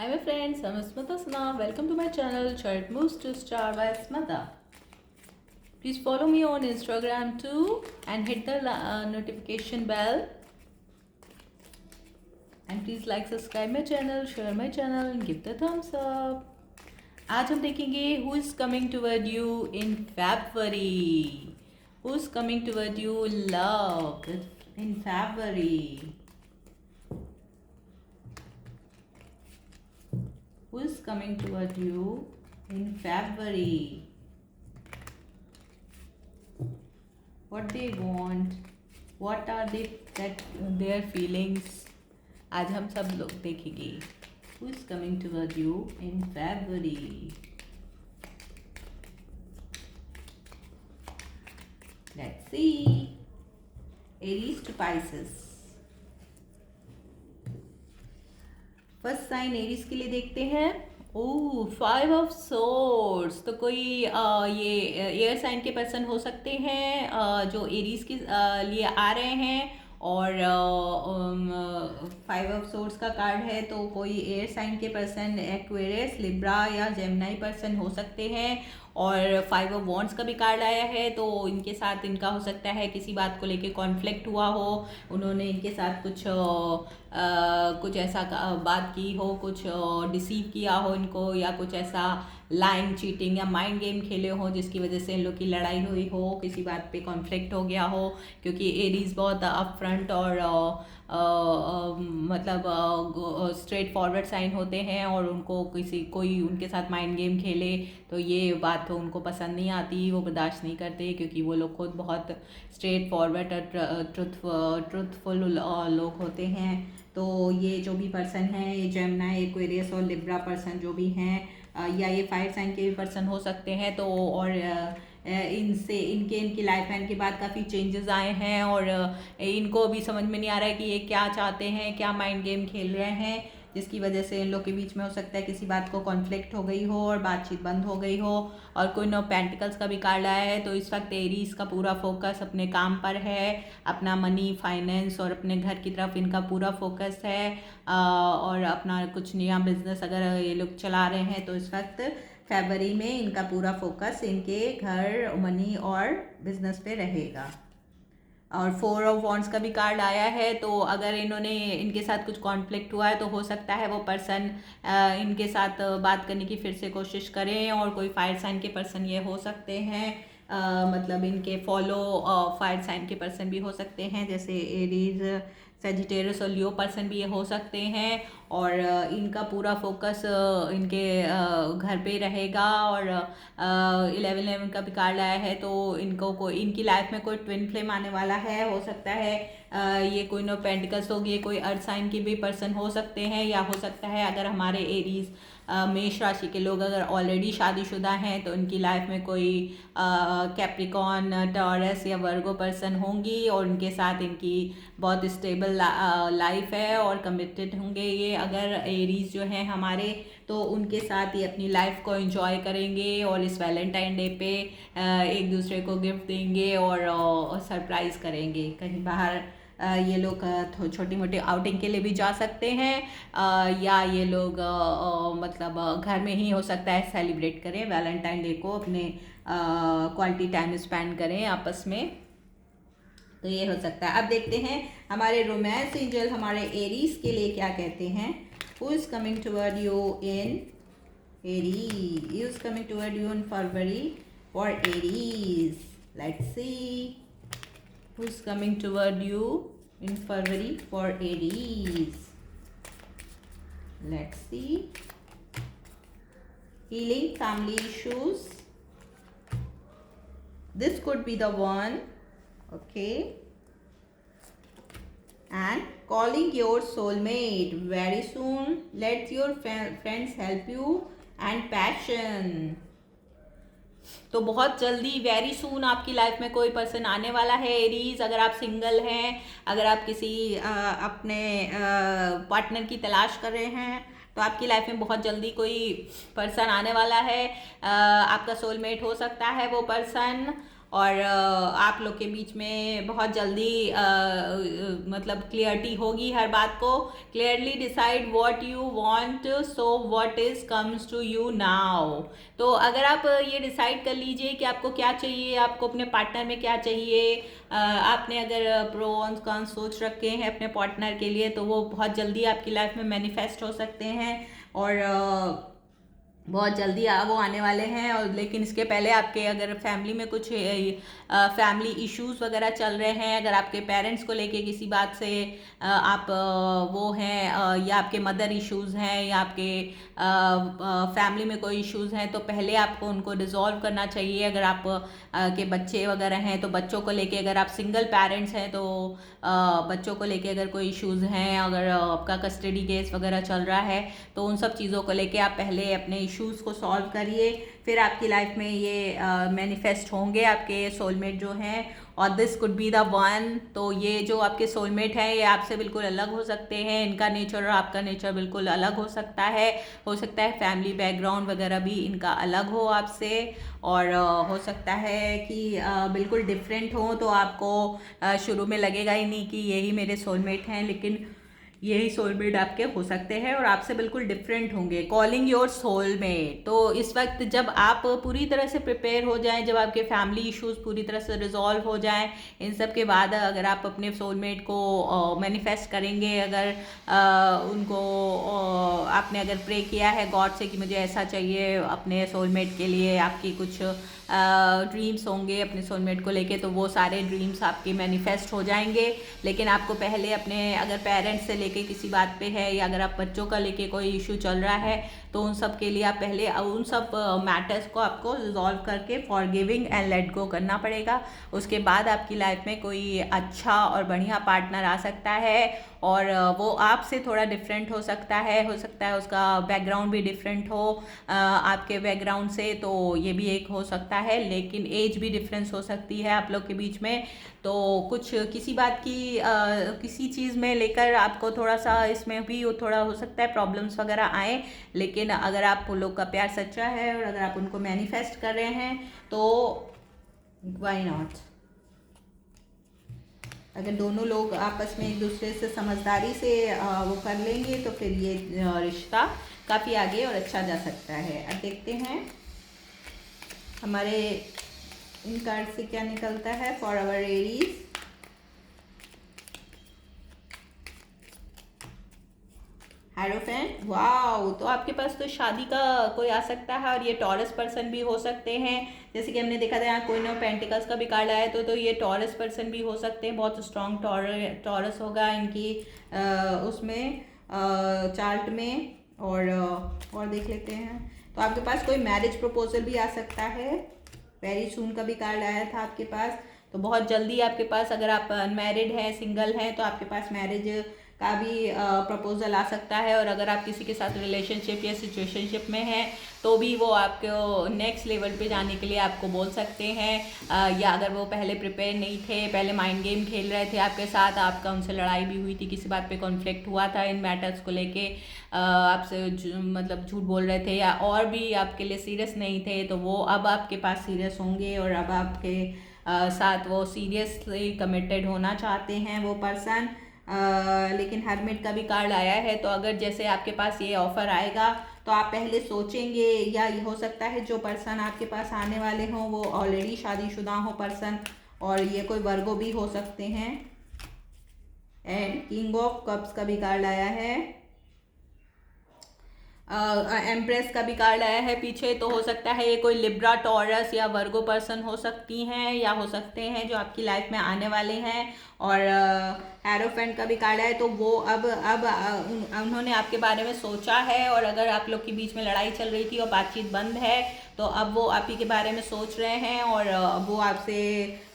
Hi my friends, I'm Smita Sana. Welcome to my channel Chart Moves to Star by Smita. Please follow me on Instagram too and hit the notification bell. And please like, subscribe my channel, share my channel and give the thumbs up. आज हम देखेंगे who is coming toward you in February. Who is coming toward you love in February. Who is coming toward you in February? What they want, what are they that their feelings. आज हम सब लोग देखेंगे who is coming toward you in February. Let's see. Aries to Pisces. First sign Aries के लिए देखते हैं. Oh, 5 of swords. तो कोई ये एयर साइन के पर्सन हो सकते हैं जो एरीज के लिए आ रहे हैं. और 5 ऑफ सोर्ड्स का कार्ड है तो कोई एयर साइन के पर्सन एक्वेरियस, लिब्रा या जेमिनी पर्सन हो सकते हैं. और 5 ऑफ वॉन्ड्स का भी कार्ड आया है तो इनके साथ इनका हो सकता है किसी बात को लेके कॉन्फ्लिक्ट हुआ हो. उन्होंने इनके साथ कुछ ऐसा बात की हो, कुछ डिसीव किया हो इनको, या कुछ ऐसा लाइंग, चीटिंग या माइंड गेम खेले हो जिसकी वजह से इन लोग की लड़ाई हुई हो, किसी बात पे कॉन्फ्लिक्ट हो गया हो. क्योंकि एरीज बहुत अप फ्रंट और मतलब स्ट्रेट फॉरवर्ड साइन होते हैं और उनको कोई उनके साथ माइंड गेम खेले तो ये बात तो उनको पसंद नहीं आती, वो बर्दाश्त नहीं करते. क्योंकि वो लोग खुद बहुत स्ट्रेट फॉरवर्ड और ट्रुथफुल लोग होते हैं. तो ये जो भी पर्सन है, ये जेमिनी, एक्वेरियस और लिब्रा पर्सन जो भी हैं, या ये फायर साइन के भी पर्सन हो सकते हैं. तो और इनकी लाइफ लाइन के बाद काफ़ी चेंजेस आए हैं और इनको अभी समझ में नहीं आ रहा है कि ये क्या चाहते हैं, क्या माइंड गेम खेल रहे हैं, जिसकी वजह से इन लोग के बीच में हो सकता है किसी बात को कॉन्फ्लिक्ट हो गई हो और बातचीत बंद हो गई हो. और कोई नो पेंटिकल्स का भी कार्ड आया है तो इस वक्त एरीज का पूरा फोकस अपने काम पर है, अपना मनी, फाइनेंस और अपने घर की तरफ इनका पूरा फोकस है. और अपना कुछ नया बिजनेस अगर ये लोग चला रहे हैं तो इस वक्त फरवरी में इनका पूरा फोकस इनके घर, मनी और बिजनेस पे रहेगा. और 4 ऑफ वॉन्ड्स का भी कार्ड आया है तो अगर इनके साथ कुछ कॉन्फ्लिक्ट हुआ है तो हो सकता है वो पर्सन इनके साथ बात करने की फिर से कोशिश करें. और कोई फायर साइन के पर्सन ये हो सकते हैं, मतलब इनके फॉलो फायर साइन के पर्सन भी हो सकते हैं, जैसे एरीज, सेजिटेरियस और लियो पर्सन भी ये हो सकते हैं. और इनका पूरा फोकस इनके घर पे रहेगा. और 11 का भी कार्ड आया है तो इनकी लाइफ में कोई ट्विन फ्लेम आने वाला है. हो सकता है ये कोई नो पेंटिकल्स होगी, कोई अर्थ साइन के भी पर्सन हो सकते हैं, या हो सकता है अगर हमारे एरीज मेष राशि के लोग अगर ऑलरेडी शादीशुदा हैं तो इनकी लाइफ में कोई कैप्रिकॉन, टॉरस या वर्गो पर्सन होंगी और उनके साथ इनकी बहुत स्टेबल लाइफ है और कमिटेड होंगे. ये अगर एरीज जो हैं हमारे तो उनके साथ ये अपनी लाइफ को एंजॉय करेंगे और इस वैलेंटाइन डे पे एक दूसरे को गिफ्ट देंगे और सरप्राइज़ करेंगे. कहीं बाहर ये लोग छोटी मोटी आउटिंग के लिए भी जा सकते हैं, या ये लोग मतलब घर में ही हो सकता है सेलिब्रेट करें वैलेंटाइन डे को, अपने क्वालिटी टाइम स्पेंड करें आपस में. तो ये हो सकता है. अब देखते हैं हमारे रोमांस एंजल हमारे एरीज के लिए क्या कहते हैं. Who is coming toward you in Aries, who is coming toward you in February for Aries. Let's see who's coming toward you in February for Aries. Let's see. Healing family issues. This could be the one. Okay. And calling your soulmate very soon. Let your friends help you and passion. तो बहुत जल्दी, very soon आपकी life में कोई person आने वाला है Aries. अगर आप सिंगल हैं, अगर आप किसी अपने पार्टनर की तलाश कर रहे हैं तो आपकी लाइफ में बहुत जल्दी कोई पर्सन आने वाला है. आपका सोलमेट हो सकता है वो पर्सन. और आप लोग के बीच में बहुत जल्दी मतलब क्लियरिटी होगी हर बात को। Clearly decide what you want, so what is comes to you now. तो अगर आप ये डिसाइड कर लीजिए कि आपको क्या चाहिए, आपको अपने पार्टनर में क्या चाहिए, आपने अगर प्रो और कॉन सोच रखे हैं अपने पार्टनर के लिए, तो वो बहुत जल्दी आपकी लाइफ में मैनिफेस्ट हो सकते हैं और बहुत जल्दी वो आने वाले हैं। और लेकिन इसके पहले आपके अगर फैमिली में कुछ फैमिली इश्यूज वगैरह चल रहे हैं, अगर आपके पेरेंट्स को लेके किसी बात से आप वो हैं, या आपके मदर इश्यूज हैं, या आपके फैमिली में कोई इश्यूज हैं, तो पहले आपको उनको डिसॉल्व करना चाहिए। अगर आप के बच्चे वगैरह हैं तो बच्चों को लेके, अगर आप सिंगल पेरेंट्स हैं तो बच्चों को लेके अगर कोई इश्यूज हैं, अगर आपका कस्टडी केस वगैरह चल रहा है, तो उन सब चीज़ों को लेके आप पहले अपने इश्यूज को सॉल्व करिए। फिर आपकी लाइफ में ये मैनिफेस्ट होंगे आपके सोलमेट जो हैं, और this could be the one. तो ये जो आपके सोलमेट हैं ये आपसे बिल्कुल अलग हो सकते हैं, इनका नेचर और आपका नेचर बिल्कुल अलग हो सकता है। फैमिली बैकग्राउंड वगैरह भी इनका अलग हो आपसे, और हो सकता है कि बिल्कुल डिफरेंट हो। तो आपको शुरू में लगेगा ही नहीं कि यही मेरे सोलमेट हैं, लेकिन यही सोलमेट आपके हो सकते हैं और आपसे बिल्कुल डिफरेंट होंगे। Calling your soulmate. तो इस वक्त जब आप पूरी तरह से प्रिपेयर हो जाएं, जब आपके फैमिली इश्यूज पूरी तरह से रिजॉल्व हो जाएं, इन सब के बाद अगर आप अपने सोलमेट को मैनिफेस्ट करेंगे, अगर उनको आपने अगर प्रे किया है गॉड से कि मुझे ऐसा चाहिए अपने सोलमेट के लिए, आपकी कुछ ड्रीम्स होंगे अपने सोलमेट को लेके, तो वो सारे ड्रीम्स आपके मैनिफेस्ट हो जाएंगे। लेकिन आपको पहले अपने अगर पेरेंट्स से लेके किसी बात पे है, या अगर आप बच्चों का लेके कोई इशू चल रहा है, तो उन सब के लिए आप पहले उन सब मैटर्स को आपको रिजॉल्व करके फॉरगिविंग एंड लेट गो करना पड़ेगा। उसके बाद आपकी लाइफ में कोई अच्छा और बढ़िया पार्टनर आ सकता है, और वो आपसे थोड़ा डिफरेंट हो सकता है उसका बैकग्राउंड भी डिफरेंट हो आपके बैकग्राउंड से, तो ये भी एक हो सकता है। लेकिन एज भी डिफरेंस हो सकती है आप लोग के बीच में, तो कुछ किसी बात की किसी चीज़ में लेकर आपको थोड़ा सा इसमें भी थोड़ा हो सकता है प्रॉब्लम्स वगैरह आए। लेकिन अगर आप लोग का प्यार सच्चा है और अगर आप उनको मैनिफेस्ट कर रहे हैं, तो व्हाई नॉट। अगर दोनों लोग आपस में एक दूसरे से समझदारी से वो कर लेंगे, तो फिर ये रिश्ता काफ़ी आगे और अच्छा जा सकता है। अब देखते हैं हमारे इन कार्ड से क्या निकलता है for our Aries. Hierophant, wow. तो आपके पास तो शादी का कोई आ सकता है, और ये टॉरस पर्सन भी हो सकते हैं। जैसे कि हमने देखा था यहाँ क्वीन ऑफ पेंटिकल्स का भी कार्ड आया, तो ये टॉरस पर्सन भी हो सकते हैं। बहुत स्ट्रॉन्ग टॉरस होगा इनकी उसमें चार्ट में। और देख लेते हैं, तो आपके पास कोई मैरिज प्रपोजल भी आ सकता है। वेरी सून का भी कार्ड आया था आपके पास, तो बहुत जल्दी आपके पास, अगर आप अनमैरिड हैं, सिंगल हैं, तो आपके पास मैरिज का भी प्रपोजल आ सकता है। और अगर आप किसी के साथ रिलेशनशिप या सिचुएशनशिप में हैं, तो भी वो आपको नेक्स्ट लेवल पे जाने के लिए आपको बोल सकते हैं। या अगर वो पहले प्रिपेयर नहीं थे, पहले माइंड गेम खेल रहे थे आपके साथ, आपका उनसे लड़ाई भी हुई थी, किसी बात पे कॉन्फ्लिक्ट हुआ था इन मैटर्स को लेके, आपसे मतलब झूठ बोल रहे थे या और भी आपके लिए सीरियस नहीं थे, तो वो अब आपके पास सीरियस होंगे, और अब आपके साथ वो सीरियसली कमिटेड होना चाहते हैं वो पर्सन। लेकिन हर्मिट का भी कार्ड आया है, तो अगर जैसे आपके पास ये ऑफर आएगा, तो आप पहले सोचेंगे, या ये हो सकता है जो पर्सन आपके पास आने वाले हों वो ऑलरेडी शादीशुदा हो पर्सन, और ये कोई वर्गो भी हो सकते हैं। एंड किंग ऑफ कप्स का भी कार्ड आया है, एम्प्रेस का भी कार्ड आया है पीछे, तो हो सकता है ये कोई लिब्रा, टॉरस या वर्गो पर्सन हो सकती हैं, या हो सकते हैं जो आपकी लाइफ में आने वाले हैं। और एरोफेंट का भी कार्ड है, तो वो अब उन्होंने आपके बारे में सोचा है, और अगर आप लोग के बीच में लड़ाई चल रही थी और बातचीत बंद है, तो अब वो आप ही के बारे में सोच रहे हैं, और वो आपसे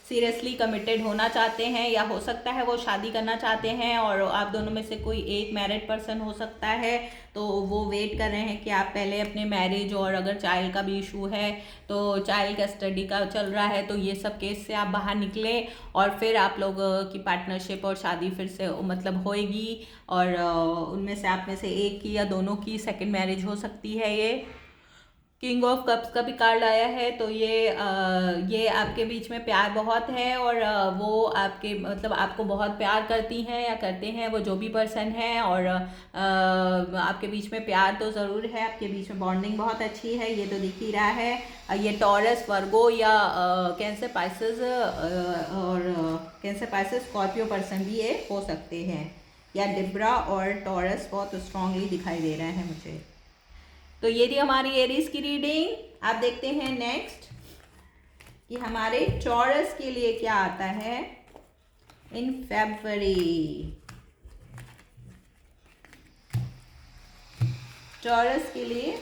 सीरियसली कमिटेड होना चाहते हैं, या हो सकता है वो शादी करना चाहते हैं, और आप दोनों में से कोई एक मैरिड पर्सन हो सकता है। तो वो वेट कर रहे हैं कि आप पहले अपने मैरिज, और अगर चाइल्ड का भी इशू है तो चाइल्ड का स्टडी का चल रहा है, तो ये सब केस से आप बाहर निकले, और फिर आप लोग की पार्टनरशिप और शादी फिर से मतलब होएगी, और उनमें से आप में से एक की या दोनों की सेकंड मैरिज हो सकती है ये। किंग ऑफ कप्स का भी कार्ड आया है। तो ये आपके बीच में प्यार बहुत है और वो आपके मतलब आपको बहुत प्यार करती हैं या करते हैं, वो जो भी पर्सन है। और आपके बीच में प्यार तो ज़रूर है, आपके बीच में बॉन्डिंग बहुत अच्छी है, ये तो दिख ही रहा है। ये टॉरस, वर्गो या कैंसर, पाइसेस और कैंसर, पाइसेस, स्कॉर्पियो पर्सन भी ये हो सकते हैं, या लिब्रा और टॉरस बहुत स्ट्रांगली दिखाई दे रहे हैं मुझे। तो ये थी हमारी एरीज की रीडिंग। आप देखते हैं नेक्स्ट कि हमारे टॉरस के लिए क्या आता है इन फरवरी। टॉरस के लिए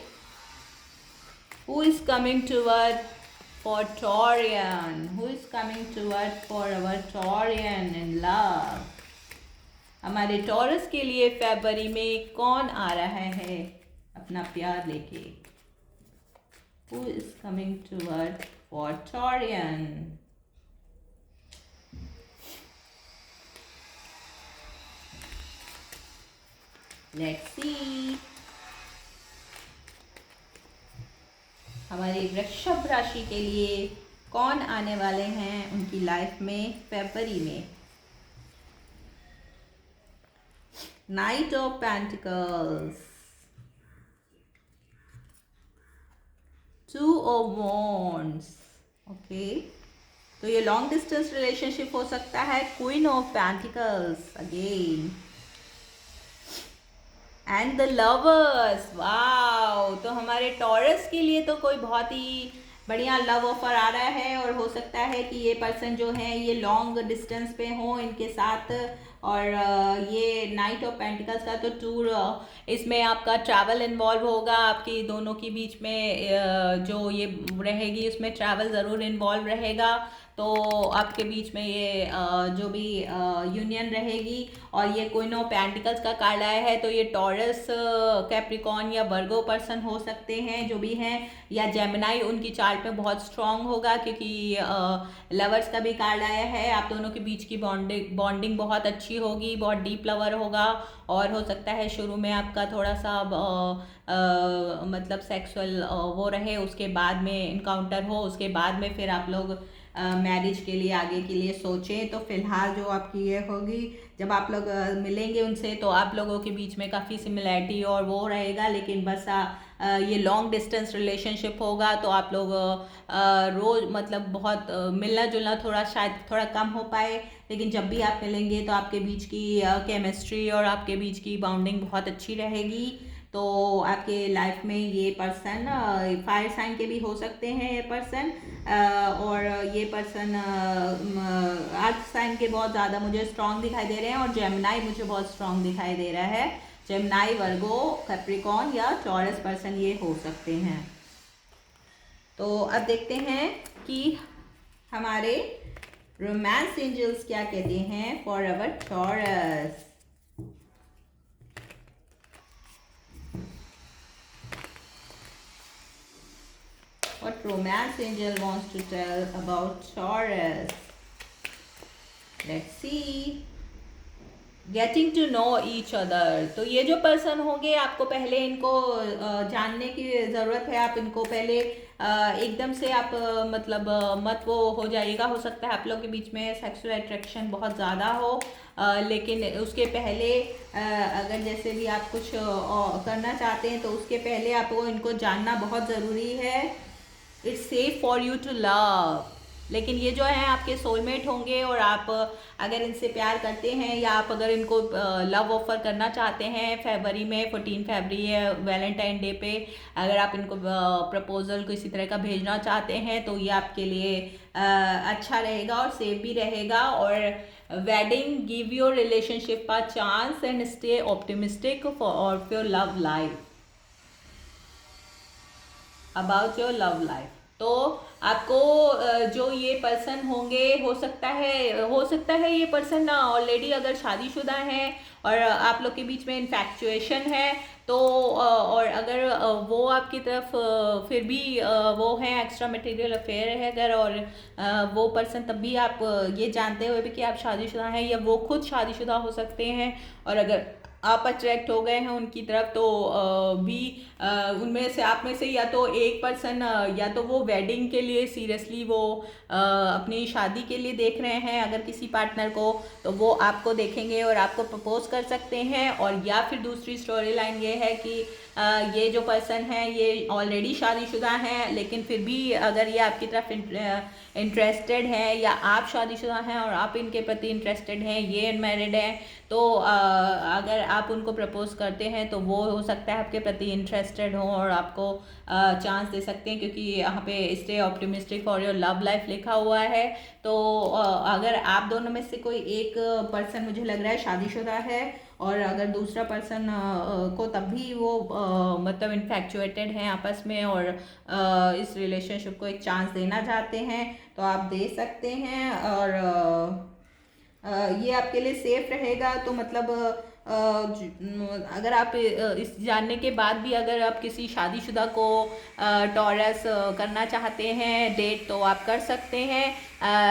who is coming toward for Taurean, who is coming toward for our Taurean in love. हमारे टॉरस के लिए फरवरी में कौन आ रहा है अपना प्यार लेके? Who is coming toward for Taurian? Let's see. हमारी वृषभ राशि के लिए कौन आने वाले हैं उनकी लाइफ में फरवरी में? Night of pentacles, two of wands. Okay, तो ये लॉन्ग डिस्टेंस रिलेशनशिप हो सकता है। Queen of pentacles again and the lovers. Wow, तो हमारे टॉरस के लिए तो कोई बहुत ही बढ़िया लव ऑफर आ रहा है और हो सकता है कि ये पर्सन जो है ये लॉन्ग डिस्टेंस पे हो इनके साथ। और ये नाइट ऑफ पेंटिकल्स का तो टूर, इसमें आपका ट्रैवल इन्वॉल्व होगा, आपकी दोनों के बीच में जो ये रहेगी उसमें ट्रैवल ज़रूर इन्वॉल्व रहेगा। तो आपके बीच में ये जो भी यूनियन रहेगी। और ये क्वीन ऑफ पेंटिकल्स का कार्ड आया है, तो ये टॉरस, कैप्रिकॉर्न या वर्गो पर्सन हो सकते हैं जो भी हैं, या जेमिनाई उनकी चार्ट में बहुत स्ट्रांग होगा क्योंकि लवर्स का भी कार्ड आया है। आप दोनों के बीच की बॉन्डिंग बहुत अच्छी होगी, बहुत डीप लवर होगा। और हो सकता है शुरू में आपका थोड़ा सा मतलब सेक्सुअल वो रहे, उसके बाद में इनकाउंटर हो, उसके बाद में फिर आप लोग मैरिज के लिए आगे के लिए सोचें। तो फिलहाल जो आपकी ये होगी, जब आप लोग मिलेंगे उनसे तो आप लोगों के बीच में काफ़ी सिमिलैरिटी और वो रहेगा। लेकिन बस ये लॉन्ग डिस्टेंस रिलेशनशिप होगा तो आप लोग रोज़ मतलब बहुत मिलना जुलना थोड़ा शायद थोड़ा कम हो पाए। लेकिन जब भी आप मिलेंगे तो आपके बीच की केमिस्ट्री और आपके बीच की बाउंडिंग बहुत अच्छी रहेगी। तो आपके लाइफ में ये पर्सन फायर साइन के भी हो सकते हैं ये पर्सन, और ये पर्सन अर्थ साइन के बहुत ज़्यादा मुझे स्ट्रांग दिखाई दे रहे हैं। और जेमिनाई मुझे बहुत स्ट्रांग दिखाई दे रहा है। जेमिनाई, वर्गो, कैप्रिकॉर्न या टॉरस पर्सन ये हो सकते हैं। तो अब देखते हैं कि हमारे रोमांस एंजल्स क्या कहते हैं for our taurus. What romance angel wants to tell about Taurus? Let's see. Getting to know each other. तो ये जो पर्सन होंगे आपको पहले इनको जानने की ज़रूरत है। आप इनको पहले एकदम से आप मतलब मत वो हो जाइएगा। हो सकता है आप लोग के बीच में सेक्सुअल अट्रैक्शन बहुत ज़्यादा हो, लेकिन उसके पहले अगर जैसे भी आप कुछ करना चाहते हैं तो उसके पहले आपको इनको जानना बहुत ज़रूरी है। It's safe for you to love. लेकिन ये जो है आपके सोलमेट होंगे और आप अगर इनसे प्यार करते हैं या आप अगर इनको लव ऑफर करना चाहते हैं फरवरी में 14 फरवरी है वैलेंटाइन डे पे, अगर आप इनको प्रपोजल किसी तरह का भेजना चाहते हैं तो ये आपके लिए अच्छा रहेगा और सेफ भी रहेगा। और wedding give your relationship a chance and stay optimistic for your love life, about your love life. तो आपको जो ये पर्सन होंगे हो सकता है ये पर्सन ना ऑलरेडी अगर शादीशुदा हैं और आप लोग के बीच में इन्फैक्चुएशन है तो और अगर वो आपकी तरफ फिर भी वो है एक्स्ट्रा मटेरियल अफेयर है अगर, और वो पर्सन तब भी आप ये जानते हुए भी कि आप शादीशुदा हैं या वो खुद शादीशुदा हो सकते हैं। और अगर आप अट्रैक्ट हो गए हैं उनकी तरफ, तो भी उनमें से आप में से या तो एक पर्सन या तो वो वेडिंग के लिए सीरियसली वो अपनी शादी के लिए देख रहे हैं, अगर किसी पार्टनर को तो वो आपको देखेंगे और आपको प्रपोज कर सकते हैं। और या फिर दूसरी स्टोरी लाइन ये है कि ये जो पर्सन है ये ऑलरेडी शादीशुदा हैं, लेकिन फिर भी अगर ये आपकी तरफ इंटरेस्टेड है या आप शादीशुदा हैं और आप इनके प्रति इंटरेस्टेड हैं, ये अनमैरिड हैं, तो अगर आप उनको प्रपोज करते हैं तो वो हो सकता है आपके प्रति इंटरेस्टेड हो और आपको चांस दे सकते हैं, क्योंकि यहाँ पे stay optimistic for your love life लिखा हुआ है। तो अगर आप दोनों में से कोई एक पर्सन मुझे लग रहा है शादीशुदा है, और अगर दूसरा पर्सन को तब भी वो मतलब इन्फैक्चुएटेड हैं आपस में और इस रिलेशनशिप को एक चांस देना चाहते हैं, तो आप दे सकते हैं। और ये आपके लिए सेफ रहेगा। तो मतलब अगर आप इस जानने के बाद भी अगर आप किसी शादीशुदा को टॉरस करना चाहते हैं डेट, तो आप कर सकते हैं।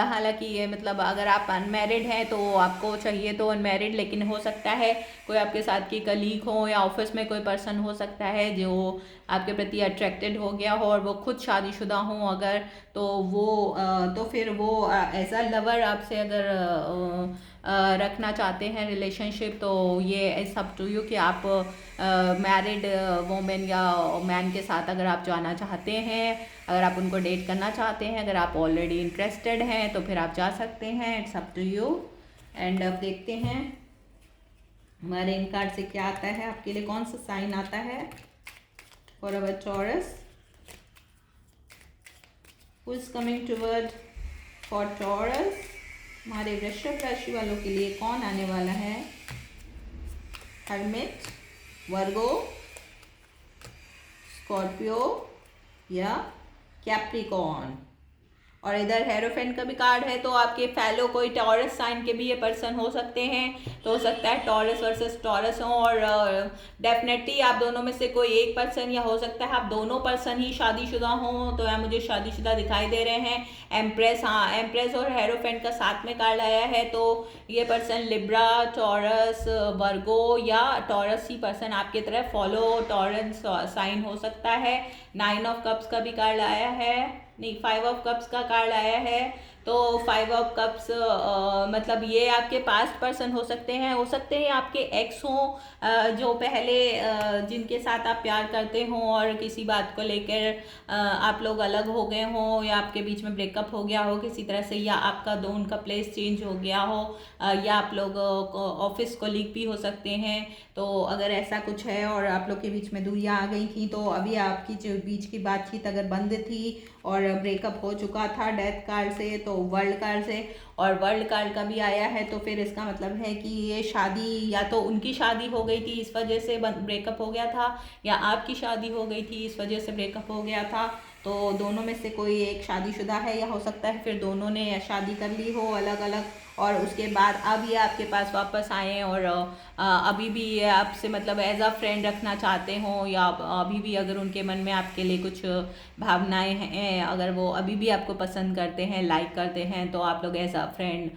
हालांकि ये मतलब अगर आप अनमैरिड हैं तो आपको चाहिए तो अनमैरिड, लेकिन हो सकता है कोई आपके साथ की कलीग हो या ऑफिस में कोई पर्सन हो सकता है जो आपके प्रति अट्रैक्टेड हो गया हो और वो खुद शादीशुदा हो अगर, तो वो तो फिर वो एज अ लवर आपसे अगर रखना चाहते हैं रिलेशनशिप, तो ये इट्स अप टू यू कि आप मैरिड वोमेन या मैन के साथ अगर आप जाना चाहते हैं, अगर आप उनको डेट करना चाहते हैं, अगर आप ऑलरेडी इंटरेस्टेड हैं तो फिर आप जा सकते हैं। It's up to you. And अब देखते हैं हमारे इन कार्ड से क्या आता है, आपके लिए कौन सा साइन आता है for our taurus. Who is coming toward for taurus, हमारे वृषभ राशि वालों के लिए कौन आने वाला है। हर्मिट, वर्गो, स्कॉर्पियो या कैप्रिकॉर्न। और इधर हेरोफेंट का भी कार्ड है, तो आपके फैलो कोई टॉरस साइन के भी ये पर्सन हो सकते हैं, तो हो सकता है टॉरस वर्सेस टॉरस हो। और डेफिनेटली आप दोनों में से कोई एक पर्सन या हो सकता है आप दोनों पर्सन ही शादीशुदा हों, तो यहाँ मुझे शादीशुदा दिखाई दे रहे हैं। एम्प्रेस, हाँ एम्प्रेस और हेरोफेंट का साथ में कार्ड आया है, तो ये पर्सन लिब्रा, टॉरस, वर्गो या टॉरस ही पर्सन आपके तरफ फॉलो टॉरस साइन हो सकता है। 9 ऑफ कप्स का भी कार्ड आया है, नहीं 5 ऑफ कप्स का कार्ड आया है। तो 5 ऑफ कप्स मतलब ये आपके पास्ट पर्सन हो सकते हैं आपके एक्स हों जो पहले जिनके साथ आप प्यार करते हों और किसी बात को लेकर आप लोग अलग हो गए हों या आपके बीच में ब्रेकअप हो गया हो किसी तरह से, या आपका उनका प्लेस चेंज हो गया हो, या आप लोग ऑफिस कोलीग भी हो सकते हैं। तो अगर ऐसा कुछ है और आप लोग के बीच में दूरियां आ गई थी, तो अभी आपकी जो बीच की बातचीत अगर बंद थी और ब्रेकअप हो चुका था डेथ कार्ड से, तो वर्ल्ड कार्ड से, और वर्ल्ड कार्ड का भी आया है, तो फिर इसका मतलब है कि ये शादी या तो उनकी शादी हो गई थी इस वजह से ब्रेकअप हो गया था, या आपकी शादी हो गई थी इस वजह से ब्रेकअप हो गया था। तो दोनों में से कोई एक शादीशुदा है, या हो सकता है फिर दोनों ने शादी कर ली हो अलग अलग, और उसके बाद अब ये आपके पास वापस आए और अभी भी ये आपसे मतलब एज अ फ्रेंड रखना चाहते हों, या अभी भी अगर उनके मन में आपके लिए कुछ भावनाएं हैं, अगर वो अभी भी आपको पसंद करते हैं, लाइक करते हैं, तो आप लोग एज अ फ्रेंड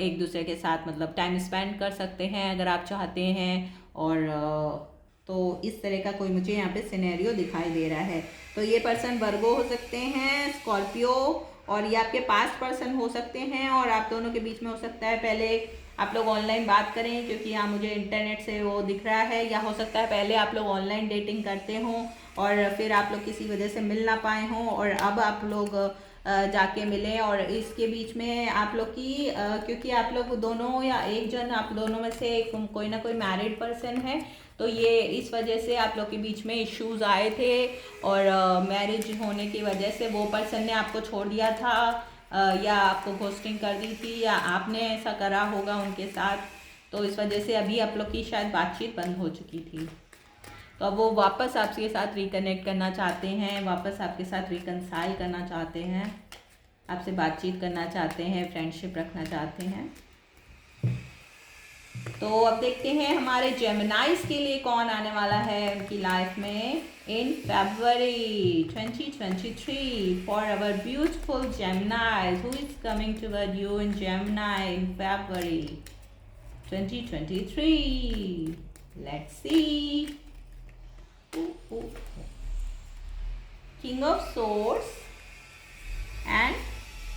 एक दूसरे के साथ मतलब टाइम स्पेंड कर सकते हैं अगर आप चाहते हैं। और तो इस तरह का कोई मुझे यहाँ पे सिनेरियो दिखाई दे रहा है। तो ये पर्सन वर्गो हो सकते हैं, स्कॉर्पियो, और ये आपके पास्ट पर्सन हो सकते हैं, और आप दोनों के बीच में हो सकता है पहले आप लोग ऑनलाइन बात करें, क्योंकि यहाँ मुझे इंटरनेट से वो दिख रहा है, या हो सकता है पहले आप लोग ऑनलाइन डेटिंग करते हों और फिर आप लोग किसी वजह से मिल ना पाए हों और अब आप लोग जाके मिलें, और इसके बीच में आप लोग की क्योंकि आप लोग दोनों या एक जन आप दोनों में से कोई ना कोई मैरिड पर्सन है, तो ये इस वजह से आप लोग के बीच में इश्यूज आए थे, और मैरिज होने की वजह से वो पर्सन ने आपको छोड़ दिया था, या आपको घोस्टिंग कर दी थी, या आपने ऐसा करा होगा उनके साथ, तो इस वजह से अभी आप लोग की शायद बातचीत बंद हो चुकी थी। तो अब वो वापस आपके साथ रिकनेक्ट करना चाहते हैं, वापस आपके साथ रिकनसाइल करना चाहते हैं, आपसे बातचीत करना चाहते हैं, फ्रेंडशिप रखना चाहते हैं। तो अब देखते हैं हमारे जेमिनाइज के लिए कौन आने वाला है उनकी लाइफ में इन February 2023 for our beautiful जेमिनाइज। Who is coming toward you in Gemini in February? 2023. Let's see. King of Swords and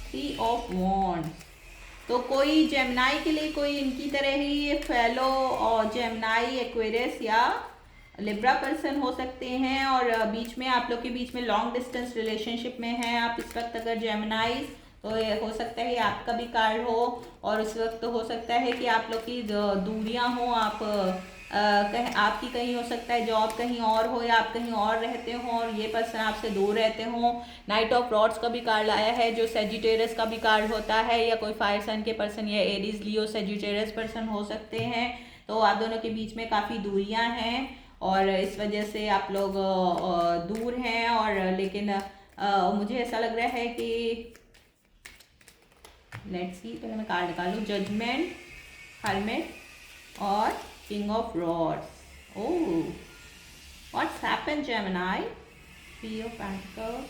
Three of Wands. तो कोई जेमिनाई के लिए कोई इनकी तरह ही फेलो और जेमिनाई, एक्वेरियस या लिब्रा पर्सन हो सकते हैं, और बीच में आप लोग के बीच में लॉन्ग डिस्टेंस रिलेशनशिप में हैं आप इस वक्त। अगर जेमिनाई तो ये हो सकता है आपका भी कार्ड हो, और उस वक्त तो हो सकता है कि आप लोग की दूरियां हो, आप आपकी कहीं हो सकता है जॉब कहीं और हो या आप कहीं और रहते हो और ये पर्सन आपसे दूर रहते हो। नाइट ऑफ रॉड्स का भी कार्ड आया है जो सेजिटेरियस का भी कार्ड होता है, या कोई फायर साइन के पर्सन या एरीज लियो सेजिटेरियस पर्सन हो सकते हैं। तो आप दोनों के बीच में काफ़ी दूरियां हैं और इस वजह से आप लोग दूर हैं, और लेकिन मुझे ऐसा लग रहा है कि लेट्स सी, पहले मैं कार्ड निकालूं। जजमेंट, हर्मिट और king of rods. Oh, what's happened Gemini? Three of pentacles,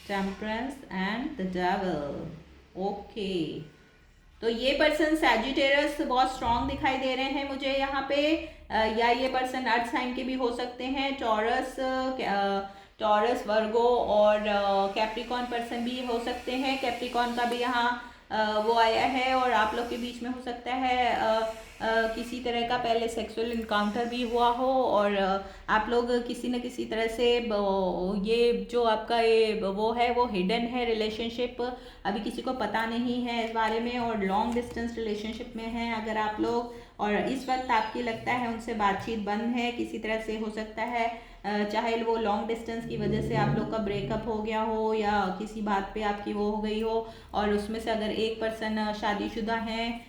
temperance and the devil. Okay, तो ये पर्सन सैजिटेरियस बहुत स्ट्रांग दिखाई दे रहे हैं मुझे यहाँ पे, या ये पर्सन अर्थ साइन के भी हो सकते हैं। टॉरस, वर्गो और कैप्रिकॉन पर्सन भी हो सकते हैं। कैप्रिकॉन का भी यहाँ वो आया है, और आप लोग के बीच में हो सकता है किसी तरह का पहले सेक्सुअल इनकाउंटर भी हुआ हो, और आप लोग किसी न किसी तरह से ये जो आपका ये वो है वो हिडन है रिलेशनशिप, अभी किसी को पता नहीं है इस बारे में, और लॉन्ग डिस्टेंस रिलेशनशिप में हैं अगर आप लोग, और इस वक्त आपकी लगता है उनसे बातचीत बंद है किसी तरह से। हो सकता है चाहे वो लॉन्ग डिस्टेंस की वजह से आप लोग का ब्रेकअप हो गया हो या किसी बात पे आपकी वो हो गई हो, और उसमें से अगर एक पर्सन शादीशुदा हैं,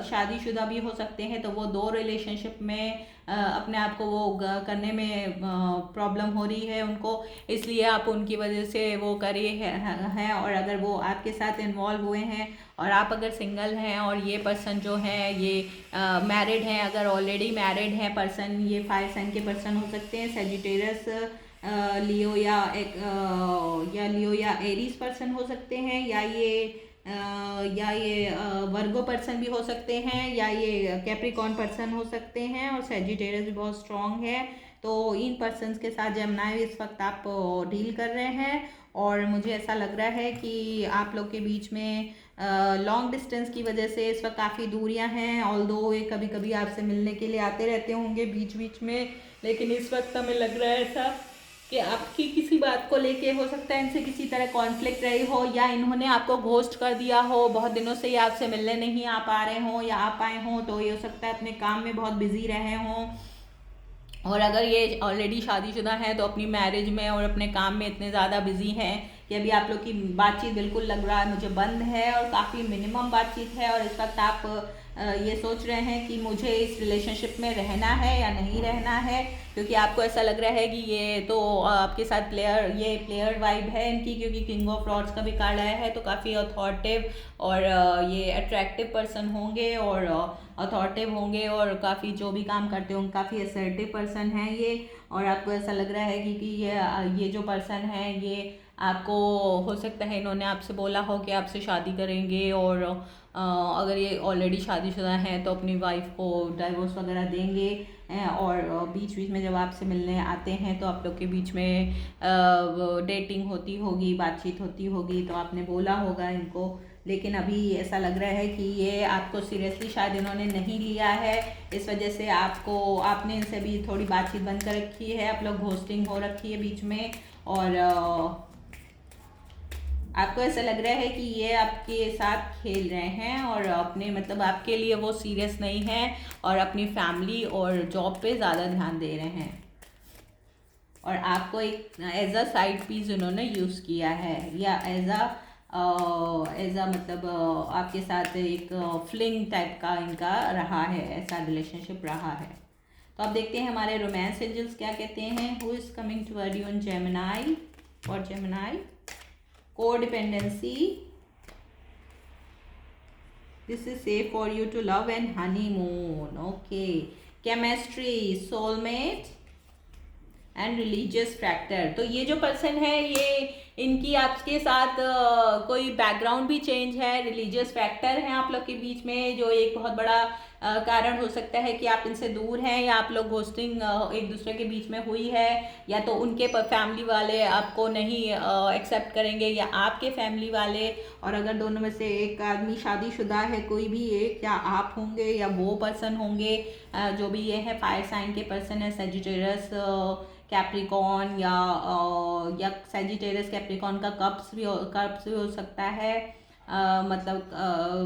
शादीशुदा भी हो सकते हैं, तो वो दो रिलेशनशिप में अपने आप को वो करने में प्रॉब्लम हो रही है उनको, इसलिए आप उनकी वजह से वो करिए हैं। और अगर वो आपके साथ इन्वॉल्व हुए हैं और आप अगर सिंगल हैं, और ये पर्सन जो है ये मैरिड हैं, अगर ऑलरेडी मैरिड है पर्सन, ये फायर साइन के पर्सन हो सकते हैं। सेजिटेरियस, लियो या एरीज पर्सन हो सकते हैं, या ये वर्गो पर्सन भी हो सकते हैं, या ये कैप्रिकॉन पर्सन हो सकते हैं, और सेजिटेरियस भी बहुत स्ट्रांग है। तो इन पर्सन्स के साथ जेमिनी इस वक्त आप डील कर रहे हैं, और मुझे ऐसा लग रहा है कि आप लोग के बीच में लॉन्ग डिस्टेंस की वजह से इस वक्त काफ़ी दूरियां हैं। ऑल्दो ये कभी कभी आपसे मिलने के लिए आते रहते होंगे बीच बीच में, लेकिन इस वक्त हमें लग रहा है ऐसा कि आपकी किसी बात को लेके हो सकता है इनसे किसी तरह कॉन्फ्लिक्ट रही हो, या इन्होंने आपको घोस्ट कर दिया हो, बहुत दिनों से ये आपसे मिलने नहीं आ पा रहे हों या आ पाए हों, तो ये हो सकता है अपने काम में बहुत बिजी रहे हों। और अगर ये ऑलरेडी शादीशुदा हैं तो अपनी मैरिज में और अपने काम में इतने ज़्यादा बिजी हैं कि अभी आप लोग की बातचीत बिल्कुल लग रहा है मुझे बंद है, और काफ़ी मिनिमम बातचीत है, और इस वक्त आप ये सोच रहे हैं कि मुझे इस रिलेशनशिप में रहना है या नहीं रहना है, क्योंकि आपको ऐसा लग रहा है कि ये तो आपके साथ प्लेयर वाइब है इनकी, क्योंकि किंग ऑफ रॉड्स का भी कार्ड आया है, तो काफ़ी अथॉरिटिव और ये अट्रैक्टिव पर्सन होंगे, और अथॉरिटिव होंगे, और काफ़ी जो भी काम करते होंगे काफ़ी असर्टिव पर्सन हैं ये। और आपको ऐसा लग रहा है कि ये जो पर्सन है ये आपको हो सकता है इन्होंने आपसे बोला हो कि आपसे शादी करेंगे, और अगर ये ऑलरेडी शादीशुदा हैं तो अपनी वाइफ को डाइवोर्स वगैरह देंगे, और बीच बीच में जब आपसे मिलने आते हैं तो आप लोग के बीच में डेटिंग होती होगी, बातचीत होती होगी, तो आपने बोला होगा इनको। लेकिन अभी ऐसा लग रहा है कि ये आपको सीरियसली शायद इन्होंने नहीं लिया है, इस वजह से आपने इनसे भी थोड़ी बातचीत बंद कर रखी है, आप लोग घोस्टिंग हो रखी है बीच में, और आपको ऐसा लग रहा है कि ये आपके साथ खेल रहे हैं, और अपने मतलब आपके लिए वो सीरियस नहीं है, और अपनी फैमिली और जॉब पे ज़्यादा ध्यान दे रहे हैं, और आपको एक एज अ साइड पीस उन्होंने यूज़ किया है, या एज अ मतलब आपके साथ एक फ्लिंग टाइप का इनका रहा है, ऐसा रिलेशनशिप रहा है। तो अब देखते हैं हमारे रोमांस एंजल्स क्या कहते हैं। Who is coming toward you in Gemini, और Gemini codependency, this is safe for you to love and honeymoon, okay, chemistry, soulmate and religious factor। तो ये जो पर्सन है ये इनकी आपके साथ कोई बैकग्राउंड भी चेंज है, रिलीजियस फैक्टर हैं आप लोग के बीच में, जो एक बहुत बड़ा कारण हो सकता है कि आप इनसे दूर हैं, या आप लोग घोस्टिंग एक दूसरे के बीच में हुई है, या तो उनके फैमिली वाले आपको नहीं एक्सेप्ट करेंगे, या आपके फैमिली वाले। और अगर दोनों में से एक आदमी शादीशुदा है, कोई भी एक, या आप होंगे या वो पर्सन होंगे, जो भी ये है फायर साइन के पर्सन है, सेजिटेरियस कैप्रिकॉन, या सेजिटेरियस कैप्रिकॉन का कप्स भी हो सकता है। मतलब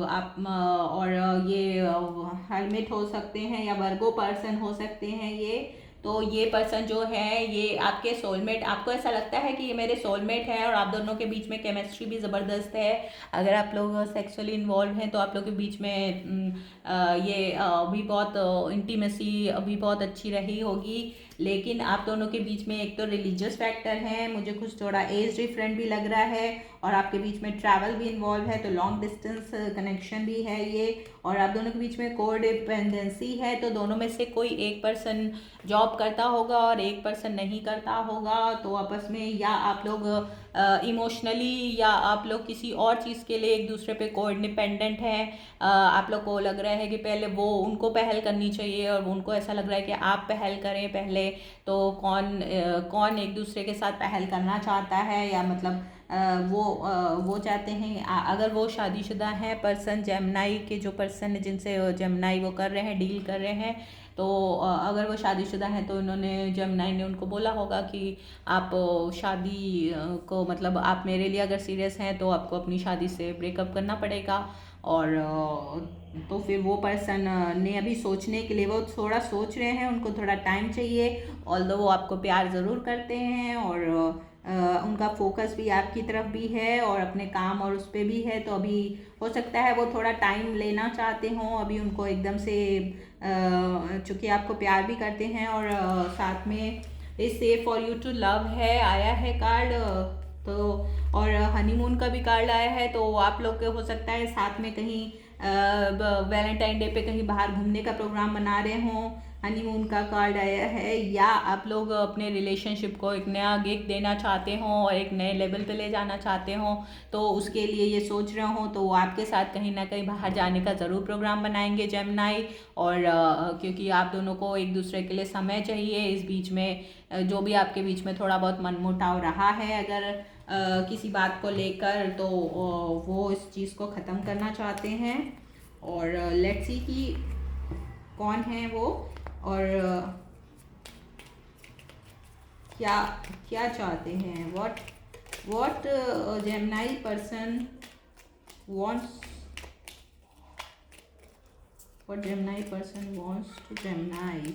आप और ये हेलमेट हो सकते हैं, या वर्गो पर्सन हो सकते हैं ये। तो ये पर्सन जो है ये आपके सोलमेट, आपको ऐसा लगता है कि ये मेरे सोलमेट है, और आप दोनों के बीच में केमिस्ट्री भी ज़बरदस्त है। अगर आप लोग सेक्सुअली इन्वॉल्व हैं तो आप लोग के बीच में ये अभी बहुत इंटीमेसी अभी बहुत अच्छी रही होगी। लेकिन आप दोनों के बीच में एक तो रिलीजियस फैक्टर है, मुझे कुछ थोड़ा एज डिफरेंट भी लग रहा है, और आपके बीच में ट्रैवल भी इन्वॉल्व है, तो लॉन्ग डिस्टेंस कनेक्शन भी है ये। और आप दोनों के बीच में को डिपेंडेंसी है, तो दोनों में से कोई एक पर्सन जॉब करता होगा और एक पर्सन नहीं करता होगा। तो आपस में या आप लोग इमोशनली या आप लोग किसी और चीज़ के लिए एक दूसरे पे को डिपेंडेंट हैं। आप लोग को लग रहा है कि पहले वो उनको पहल करनी चाहिए, और उनको ऐसा लग रहा है कि आप पहल करें पहले। तो कौन एक दूसरे के साथ पहल करना चाहता है, या मतलब वो चाहते हैं। अगर वो शादीशुदा हैं पर्सन, जेमिनी के जो पर्सन है जिनसे जेमिनी वो कर रहे हैं, डील कर रहे हैं, तो अगर वो शादीशुदा हैं तो इन्होंने जेमिनी ने उनको बोला होगा कि आप शादी को मतलब आप मेरे लिए अगर सीरियस हैं तो आपको अपनी शादी से ब्रेकअप करना पड़ेगा। और तो फिर वो पर्सन ने अभी सोचने के लिए, वो थोड़ा सोच रहे हैं, उनको थोड़ा टाइम चाहिए। ऑल्दो वो आपको प्यार ज़रूर करते हैं, और उनका फोकस भी आपकी तरफ भी है और अपने काम और उस पर भी है। तो अभी हो सकता है वो थोड़ा टाइम लेना चाहते हों, अभी उनको एकदम से चूँकि आपको प्यार भी करते हैं, और साथ में is safe for you to love है आया है कार्ड। तो और हनीमून का भी कार्ड आया है, तो आप लोग हो सकता है साथ में कहीं वैलेंटाइन डे पे कहीं बाहर घूमने का प्रोग्राम बना रहे हों। हनीमून का कार्ड आया है, या आप लोग अपने रिलेशनशिप को एक नया गिग देना चाहते हों और एक नए लेवल पे ले जाना चाहते हों, तो उसके लिए ये सोच रहे हों, तो वो आपके साथ कहीं ना कहीं बाहर जाने का ज़रूर प्रोग्राम बनाएंगे जेमिनी। और क्योंकि आप दोनों को एक दूसरे के लिए समय चाहिए, इस बीच में जो भी आपके बीच में थोड़ा बहुत मनमुटाव रहा है अगर किसी बात को लेकर, तो वो इस चीज़ को ख़त्म करना चाहते हैं। और लेट्स सी कि कौन है वो, और क्या क्या चाहते हैं। What Gemini person wants, what Gemini person wants to Gemini,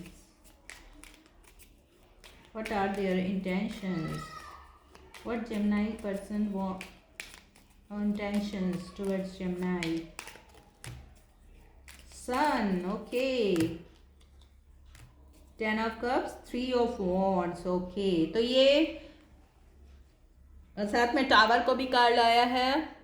what are their intentions, what Gemini person intentions towards Gemini. Sun, okay. 10 of Cups, 3 of Wands, okay. तो ये साथ में टावर को भी कार्ड आया है।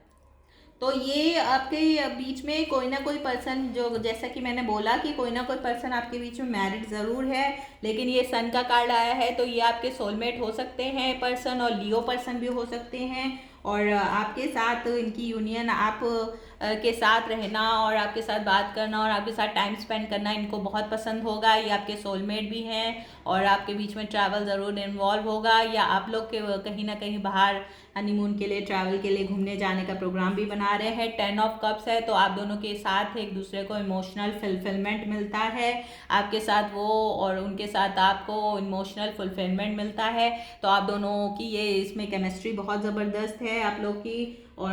तो ये आपके बीच में कोई ना कोई पर्सन, जो जैसा कि मैंने बोला कि कोई ना कोई पर्सन आपके बीच में मैरिड ज़रूर है, लेकिन ये सन का कार्ड आया है, तो ये आपके सोलमेट हो सकते हैं पर्सन, और लियो पर्सन भी हो सकते हैं। और आपके साथ इनकी यूनियन, आप के साथ रहना और आपके साथ बात करना और आपके साथ टाइम स्पेंड करना इनको बहुत पसंद होगा। ये आपके सोलमेट भी हैं, और आपके बीच में ट्रैवल ज़रूर इन्वॉल्व होगा, या आप लोग के कहीं ना कहीं बाहर हनीमून के लिए, ट्रैवल के लिए, घूमने जाने का प्रोग्राम भी बना रहे हैं। 10 ऑफ कप्स है, तो आप दोनों के साथ एक दूसरे को इमोशनल फुलफिलमेंट मिलता है, आपके साथ वो और उनके साथ आपको इमोशनल फुलफिलमेंट मिलता है। तो आप दोनों की ये इसमें केमिस्ट्री बहुत ज़बरदस्त है आप लोग की। और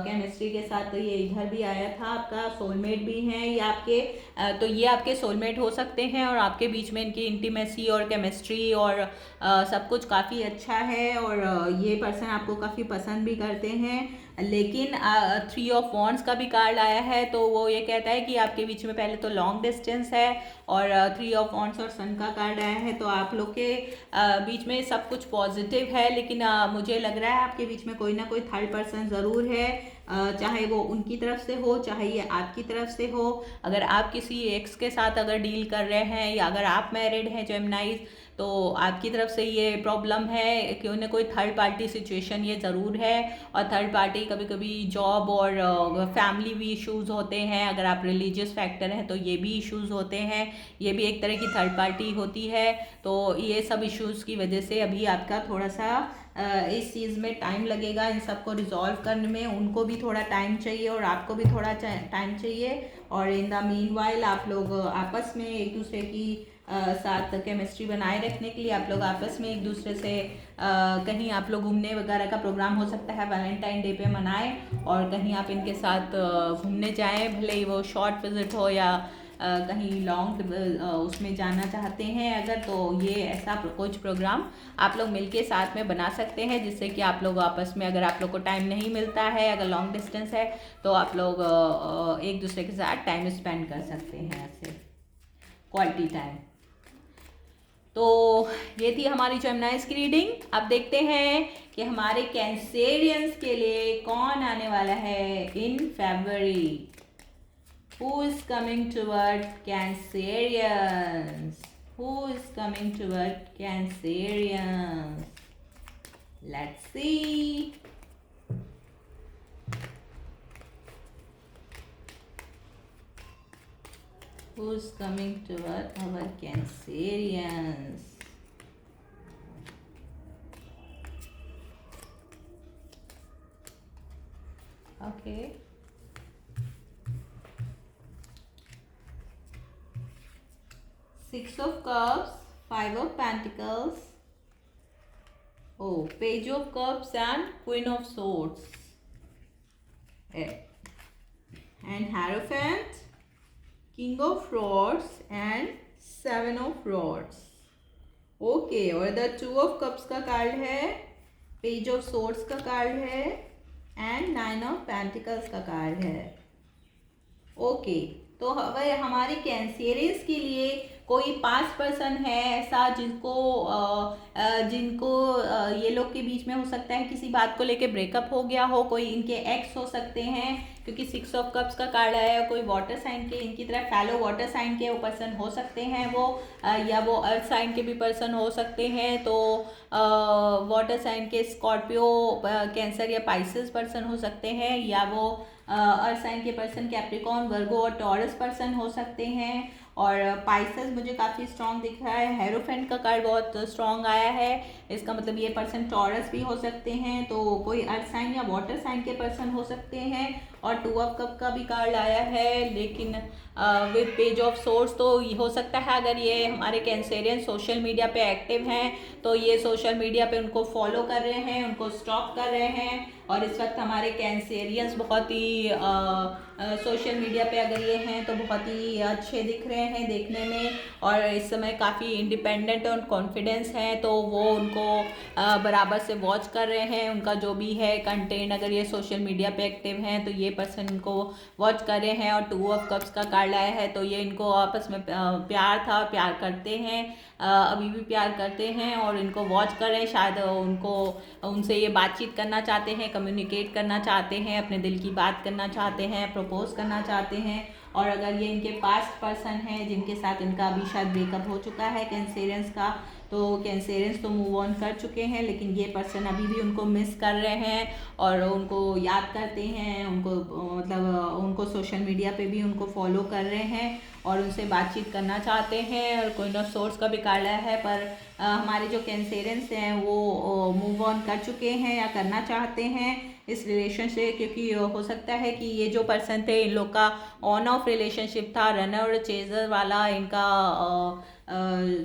केमिस्ट्री के साथ तो ये इधर भी आया था, आपका सोलमेट भी हैं ये आपके, तो ये आपके सोलमेट हो सकते हैं, और आपके बीच में इनकी इंटीमेसी और केमिस्ट्री और सब कुछ काफ़ी अच्छा है, और ये पर्सन आपको काफ़ी पसंद भी करते हैं। लेकिन 3 ऑफ वॉन्ड्स का भी कार्ड आया है, तो वो ये कहता है कि आपके बीच में पहले तो लॉन्ग डिस्टेंस है, और 3 ऑफ वॉन्ड्स और सन का कार्ड आया है, तो आप लोग के बीच में सब कुछ पॉजिटिव है। लेकिन मुझे लग रहा है आपके बीच में कोई ना कोई थर्ड पर्सन ज़रूर है, चाहे वो उनकी तरफ से हो, चाहे ये आपकी तरफ से हो। अगर आप किसी एक्स के साथ अगर डील कर रहे हैं, या अगर आप मैरिड हैं जेमिनाइज, तो आपकी तरफ से ये प्रॉब्लम है कि उन्हें कोई थर्ड पार्टी सिचुएशन ये ज़रूर है। और थर्ड पार्टी कभी कभी जॉब और फैमिली भी इश्यूज़ होते हैं। अगर आप रिलीजियस फैक्टर हैं तो ये भी इश्यूज़ होते हैं, ये भी एक तरह की थर्ड पार्टी होती है। तो ये सब इश्यूज़ की वजह से अभी आपका थोड़ा सा इस चीज़ में टाइम लगेगा, इन सबको रिजॉल्व करने में उनको भी थोड़ा टाइम चाहिए और आपको भी थोड़ा टाइम चाहिए। और इन द मीनवाइल आप लोग आपस में एक दूसरे की साथ केमिस्ट्री बनाए रखने के लिए आप लोग आपस में एक दूसरे से कहीं आप लोग घूमने वगैरह का प्रोग्राम हो सकता है वैलेंटाइन डे पे मनाएं और कहीं आप इनके साथ घूमने जाएं, भले ही वो शॉर्ट विजिट हो या कहीं लॉन्ग उसमें जाना चाहते हैं अगर, तो ये ऐसा कुछ प्रोग्राम आप लोग मिलके साथ में बना सकते हैं जिससे कि आप लोग आपस में, अगर आप लोग को टाइम नहीं मिलता है, अगर लॉन्ग डिस्टेंस है, तो आप लोग एक दूसरे के साथ टाइम स्पेंड कर सकते हैं, ऐसे क्वालिटी टाइम। तो ये थी हमारी जेमिनाइज की रीडिंग। अब देखते हैं कि हमारे कैंसेरियंस के लिए कौन आने वाला है इन फरवरी। Who is coming toward Cancerians? Who is coming toward Cancerians? Let's see. Who's coming toward our Cancerians? Okay. Six of Cups, Five of Pentacles, oh, Page of Cups and Queen of Swords, and Hierophant, King of Rods and Seven of Rods. Okay, और इधर two of cups का card है, page of swords का card है and nine of pentacles का card है। Okay, तो हमारे कैंसेरियंस के लिए कोई 5 पर्सन है ऐसा जिनको ये लोग के बीच में हो सकता है किसी बात को लेके ब्रेकअप हो गया हो, कोई इनके एक्स हो सकते हैं क्योंकि 6 ऑफ कप्स का कार्ड आया है, कोई वाटर साइन के इनकी तरह फैलो वाटर साइन के वो पर्सन हो सकते हैं वो, या वो अर्थ साइन के भी पर्सन हो सकते हैं। तो वाटर साइन के स्कॉर्पियो, कैंसर या पाइसेस पर्सन हो सकते हैं, या वो अर्थ साइन के पर्सन कैप्रिकॉर्न, वर्गो और टॉरस पर्सन हो सकते हैं। और पाइसेस मुझे काफ़ी स्ट्रॉन्ग दिख रहा है, हेरोफेंट का कार्ड बहुत स्ट्रॉन्ग आया है, इसका मतलब ये पर्सन टॉरस भी हो सकते हैं, तो कोई अर्थ साइन या वाटर साइन के पर्सन हो सकते हैं। और टू ऑफ कप का भी कार्ड आया है, लेकिन विद पेज ऑफ सोर्स तो हो सकता है अगर ये हमारे कैंसेरियन सोशल मीडिया पे एक्टिव हैं तो ये सोशल मीडिया पे उनको फॉलो कर रहे हैं, उनको स्टॉक कर रहे हैं। और इस वक्त हमारे कैंसेरियंस बहुत ही सोशल मीडिया पे अगर ये हैं तो बहुत ही अच्छे दिख रहे हैं देखने में, और इस समय काफ़ी इंडिपेंडेंट और कॉन्फिडेंस हैं, तो वो उनको बराबर से वॉच कर रहे हैं। उनका जो भी है कंटेंट, अगर ये सोशल मीडिया पे एक्टिव हैं तो ये पर्सन इनको वॉच कर रहे हैं। और टू ऑफ कप्स का कार्ड आया है, तो ये इनको आपस में प्यार था, प्यार करते हैं, अभी भी प्यार करते हैं और इनको वॉच कर रहे हैं। शायद उनसे ये बातचीत करना चाहते हैं, कम्युनिकेट करना चाहते हैं, अपने दिल की बात करना चाहते हैं, प्रपोज करना चाहते हैं। और अगर ये इनके पास्ट पर्सन हैं जिनके साथ इनका अभी शायद ब्रेकअप हो चुका है कैंसेरियंस का, तो कैंसेरियंस तो मूव ऑन कर चुके हैं, लेकिन ये पर्सन अभी भी उनको मिस कर रहे हैं और उनको याद करते हैं, उनको मतलब उनको सोशल मीडिया पे भी उनको फॉलो कर रहे हैं और उनसे बातचीत करना चाहते हैं। और क्वीन ऑफ सोर्ड्स का भी कार्ड आया है, पर हमारे जो कैंसेरियंस हैं वो मूव ऑन कर चुके हैं या करना चाहते हैं इस रिलेशन से, क्योंकि हो सकता है कि ये जो पर्सन थे इन लोग का ऑन ऑफ रिलेशनशिप था, रनर और चेजर वाला इनका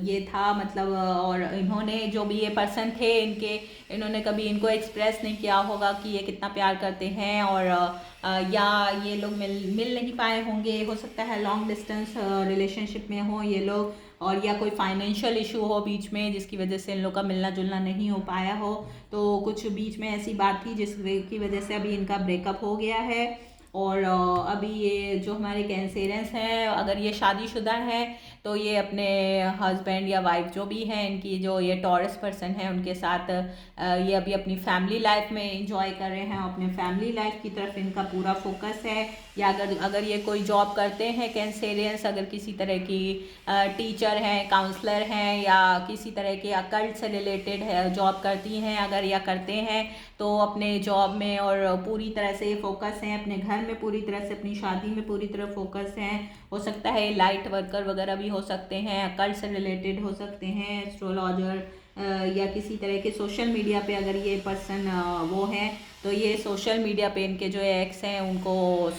ये था मतलब। और इन्होंने जो भी ये पर्सन थे इन्होंने कभी इनको एक्सप्रेस नहीं किया होगा कि ये कितना प्यार करते हैं, और या ये लोग मिल नहीं पाए होंगे, हो सकता है लॉन्ग डिस्टेंस रिलेशनशिप में हो ये लोग, और या कोई फाइनेंशियल इशू हो बीच में जिसकी वजह से इन लोग का मिलना जुलना नहीं हो पाया हो। तो कुछ बीच में ऐसी बात थी जिसकी वजह से अभी इनका ब्रेकअप हो गया है। और अभी ये जो हमारे कैंसेरियंस हैं, अगर ये शादीशुदा हैं तो ये अपने हस्बैंड या वाइफ जो भी हैं इनकी, जो ये टॉरस पर्सन है उनके साथ ये अभी अपनी फैमिली लाइफ में एंजॉय कर रहे हैं, अपने फैमिली लाइफ की तरफ इनका पूरा फोकस है। या अगर ये कोई जॉब करते हैं कैंसेरियंस, अगर किसी तरह की टीचर हैं, काउंसलर हैं, या किसी तरह के अकल्ट से रिलेटेड है जॉब करती हैं अगर या करते हैं, तो अपने जॉब में और पूरी तरह से फोकस हैं, अपने घर में पूरी तरह से, अपनी शादी में पूरी तरह फोकस हैं। हो सकता है लाइट वर्कर वगैरह भी हो सकते हैं, अकल्ट से रिलेटेड हो सकते हैं, एस्ट्रोलॉजर या किसी तरह के सोशल मीडिया पे अगर ये पर्सन वो हैं, तो ये सोशल मीडिया पे इनके जो एक्स हैं उनको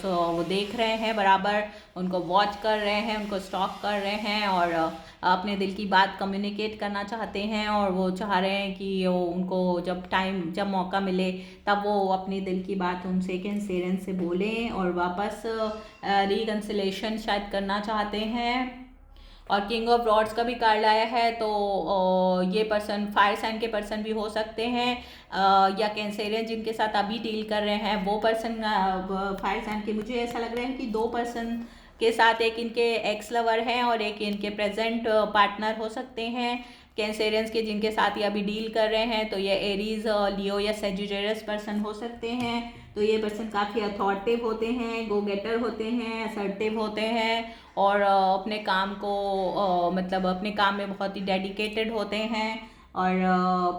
वो देख रहे हैं बराबर, उनको वॉच कर रहे हैं, उनको स्टॉक कर रहे हैं और अपने दिल की बात कम्युनिकेट करना चाहते हैं। और वो चाह रहे हैं कि उनको जब मौका मिले तब वो अपनी दिल की बात उनसे कैंसेरियन से बोलें और वापस रिकन्सिलेशन शायद करना चाहते हैं। और किंग ऑफ रॉड्स का भी कार्ड आया है, तो ये पर्सन फायर साइन के पर्सन भी हो सकते हैं, या कैंसेरियन जिनके साथ अभी डील कर रहे हैं वो पर्सन फायर साइन के। मुझे ऐसा लग रहा है कि दो पर्सन के साथ, एक इनके एक्स लवर हैं और एक इनके प्रेजेंट पार्टनर हो सकते हैं कैंसेरियंस के, जिनके साथ ये अभी डील कर रहे हैं। तो ये एरीज, लियो या सेजिटेरियस पर्सन हो सकते हैं। तो ये पर्सन काफ़ी अथॉरिटिव होते हैं, गो गेटर होते हैं, असर्टिव होते हैं और अपने काम को मतलब अपने काम में बहुत ही डेडिकेटेड होते हैं और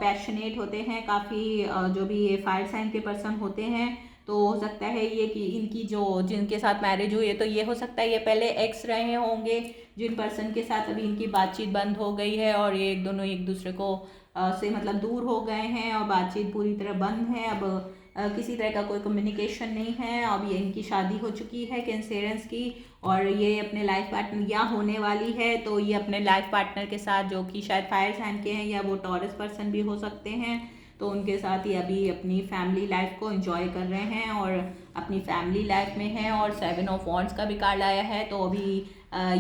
पैशनेट होते हैं काफ़ी। जो भी ये फायर साइन के पर्सन होते हैं, तो हो सकता है ये कि इनकी जिनके साथ मैरिज हुई है, तो ये हो सकता है ये पहले एक्स रहे होंगे जिन पर्सन के साथ अभी इनकी बातचीत बंद हो गई है और ये दोनों एक दूसरे को से मतलब दूर हो गए हैं और बातचीत पूरी तरह बंद है। अब किसी तरह का कोई कम्युनिकेशन नहीं है। अब ये इनकी शादी हो चुकी है कैंसेरियंस की और ये अपने लाइफ पार्टनर या होने वाली है, तो ये अपने लाइफ पार्टनर के साथ, जो कि शायद फायर साइन के हैं या वो टॉरस पर्सन भी हो सकते हैं, तो उनके साथ ये अभी अपनी फैमिली लाइफ को एंजॉय कर रहे हैं और अपनी फैमिली लाइफ में हैं। और 7 ऑफ वॉन्ड्स का भी कार्ड आया है, तो अभी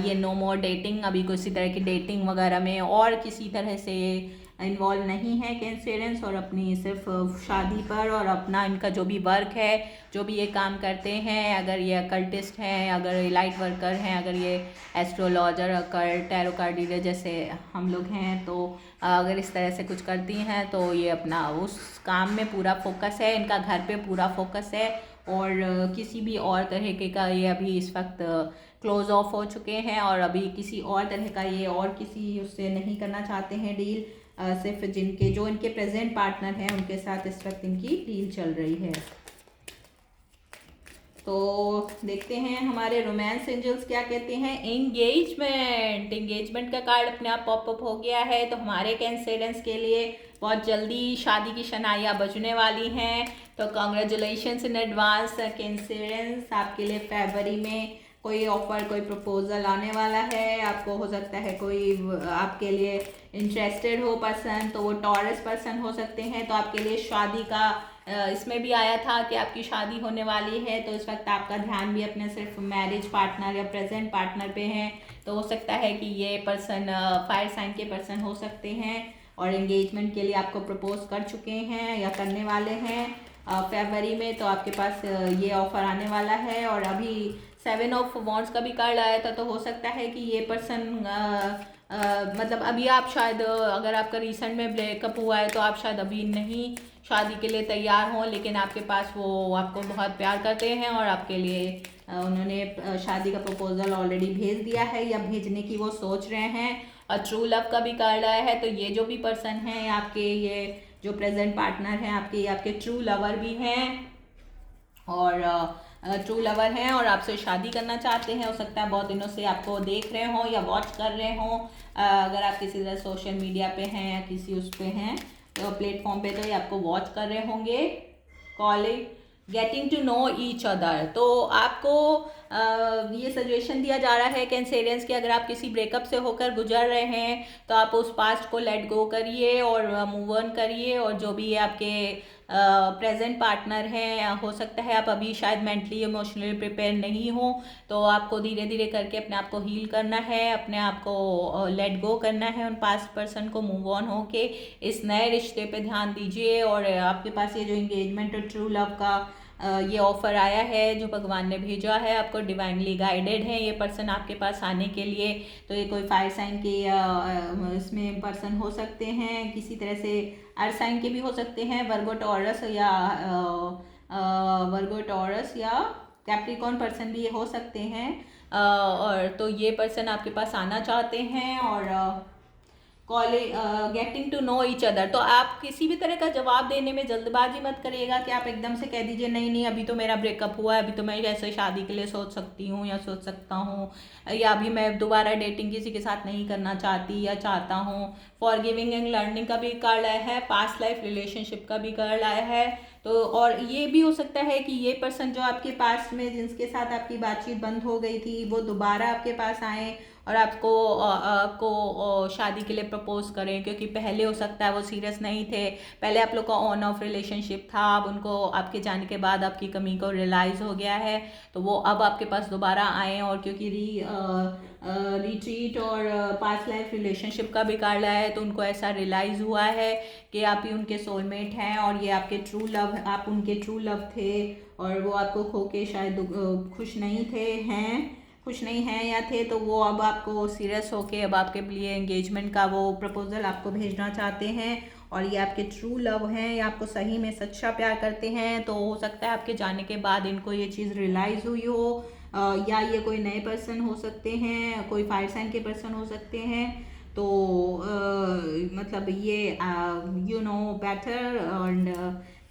ये नो मोर डेटिंग, अभी किसी तरह की डेटिंग वगैरह में और किसी तरह से इन्वॉल्व नहीं है कैंसेरियंस, और अपनी सिर्फ शादी पर और अपना इनका जो भी वर्क है, जो भी ये काम करते हैं, अगर ये अकल्टिस्ट हैं, अगर ये लाइट वर्कर हैं, अगर ये astrologer, occult, tarot card reader जैसे हम लोग हैं, तो अगर इस तरह से कुछ करती हैं तो ये अपना उस काम में पूरा फोकस है, इनका घर पे पूरा फोकस है और किसी भी और तरह के का ये अभी इस वक्त क्लोज ऑफ हो चुके हैं और अभी किसी और तरह का ये और किसी उससे नहीं करना चाहते हैं डील। सिर्फ जो इनके प्रेजेंट पार्टनर हैं उनके साथ इस वक्त इनकी डील चल रही है। तो देखते हैं हमारे रोमांस एंजल्स क्या कहते हैं। एंगेजमेंट का कार्ड अपने आप पॉपअप हो गया है, तो हमारे कैंसेरियंस के लिए बहुत जल्दी शादी की शनाइयाँ बजने वाली हैं। तो कॉन्ग्रेचुलेशंस इन एडवांस कैंसेरियंस, आपके लिए फरवरी में कोई ऑफर, कोई प्रपोजल आने वाला है। आपको हो सकता है कोई आपके लिए इंटरेस्टेड हो पर्सन, तो वो टॉरस पर्सन हो सकते हैं। तो आपके लिए शादी का इसमें भी आया था कि आपकी शादी होने वाली है, तो इस वक्त आपका ध्यान भी अपने सिर्फ मैरिज पार्टनर या प्रेजेंट पार्टनर पे है। तो हो सकता है कि ये पर्सन फायर साइन के पर्सन हो सकते हैं और एंगेजमेंट के लिए आपको प्रपोज कर चुके हैं या करने वाले हैं फरवरी में। तो आपके पास ये ऑफर आने वाला है। और अभी 7 ऑफ वॉन्ड्स का भी कार्ड आया था, तो हो सकता है कि ये पर्सन मतलब अभी आप शायद अगर आपका रिसेंट में ब्रेकअप हुआ है तो आप शायद अभी नहीं शादी के लिए तैयार हों, लेकिन आपके पास वो आपको बहुत प्यार करते हैं और आपके लिए उन्होंने शादी का प्रपोजल ऑलरेडी भेज दिया है या भेजने की वो सोच रहे हैं। और ट्रू लव का भी कार्ड आया है, तो ये जो भी पर्सन है आपके, ये जो प्रेजेंट पार्टनर हैं आपके ट्रू लवर भी हैं और ट्रू लवर हैं और आपसे शादी करना चाहते हैं। हो सकता है बहुत दिनों से आपको देख रहे हों या वॉच कर रहे हों। अगर आप किसी तरह सोशल मीडिया पे हैं या किसी उस पे हैं तो प्लेटफॉर्म पे, तो ये आपको वॉच कर रहे होंगे। Calling, getting to know each other, तो आपको ये सजेशन दिया जा रहा है कैंसेरियंस कि अगर आप किसी ब्रेकअप से होकर गुजर रहे हैं तो आप उस पास्ट को लेट गो करिए और मूव ऑन करिए। और जो भी आपके प्रेजेंट पार्टनर हैं, हो सकता है आप अभी शायद मेंटली इमोशनली प्रिपेयर नहीं हो, तो आपको धीरे धीरे करके अपने आप को हील करना है, अपने आप को लेट गो करना है, उन पास्ट पर्सन को मूव ऑन होके इस नए रिश्ते पे ध्यान दीजिए। और आपके पास ये जो एंगेजमेंट और ट्रू लव का ये ऑफ़र आया है जो भगवान ने भेजा है, आपको डिवाइनली गाइडेड है ये पर्सन आपके पास आने के लिए। तो ये कोई फायर साइन के इसमें पर्सन हो सकते हैं, किसी तरह से अर्थ साइन के भी हो सकते हैं, वर्गो टॉरस या कैप्रिकॉर्न पर्सन भी ये हो सकते हैं। और तो ये पर्सन आपके पास आना चाहते हैं और calling getting to know each other. तो आप किसी भी तरह का जवाब देने में जल्दबाजी मत करिएगा कि आप एकदम से कह दीजिए नहीं नहीं अभी तो मेरा ब्रेकअप हुआ है, अभी तो मैं ऐसे शादी के लिए सोच सकती हूँ या सोच सकता हूँ, या अभी मैं दोबारा डेटिंग किसी के साथ नहीं करना चाहती या चाहता हूँ। फॉरगिविंग एंड लर्निंग का भी कार्ड आया है, पास्ट लाइफ रिलेशनशिप का भी कार्ड आया है। तो और ये भी हो सकता है कि ये पर्सन जो आपके पास में जिसके साथ आपकी बातचीत बंद हो गई थी वो दोबारा आपके पास आए और आपको शादी के लिए प्रपोज करें, क्योंकि पहले हो सकता है वो सीरियस नहीं थे, पहले आप लोग का ऑन ऑफ रिलेशनशिप था, अब उनको आपके जाने के बाद आपकी कमी को रियलाइज़ हो गया है, तो वो अब आपके पास दोबारा आए। और क्योंकि रिट्रीट और पास्ट लाइफ रिलेशनशिप का भी कार्ड आया है, तो उनको ऐसा रियलाइज़ हुआ है कि आप ही उनके सोलमेट हैं और ये आपके ट्रू लव, आप उनके ट्रू लव थे और वो आपको खो के शायद खुश नहीं हैं या थे, तो वो अब आपको सीरियस होके अब आपके लिए एंगेजमेंट का वो प्रपोजल आपको भेजना चाहते हैं और ये आपके ट्रू लव हैं, ये आपको सही में सच्चा प्यार करते हैं। तो हो सकता है आपके जाने के बाद इनको ये चीज़ रियलाइज़ हुई हो, या ये कोई नए पर्सन हो सकते हैं, कोई फायर साइन के पर्सन हो सकते हैं। तो मतलब ये you know better and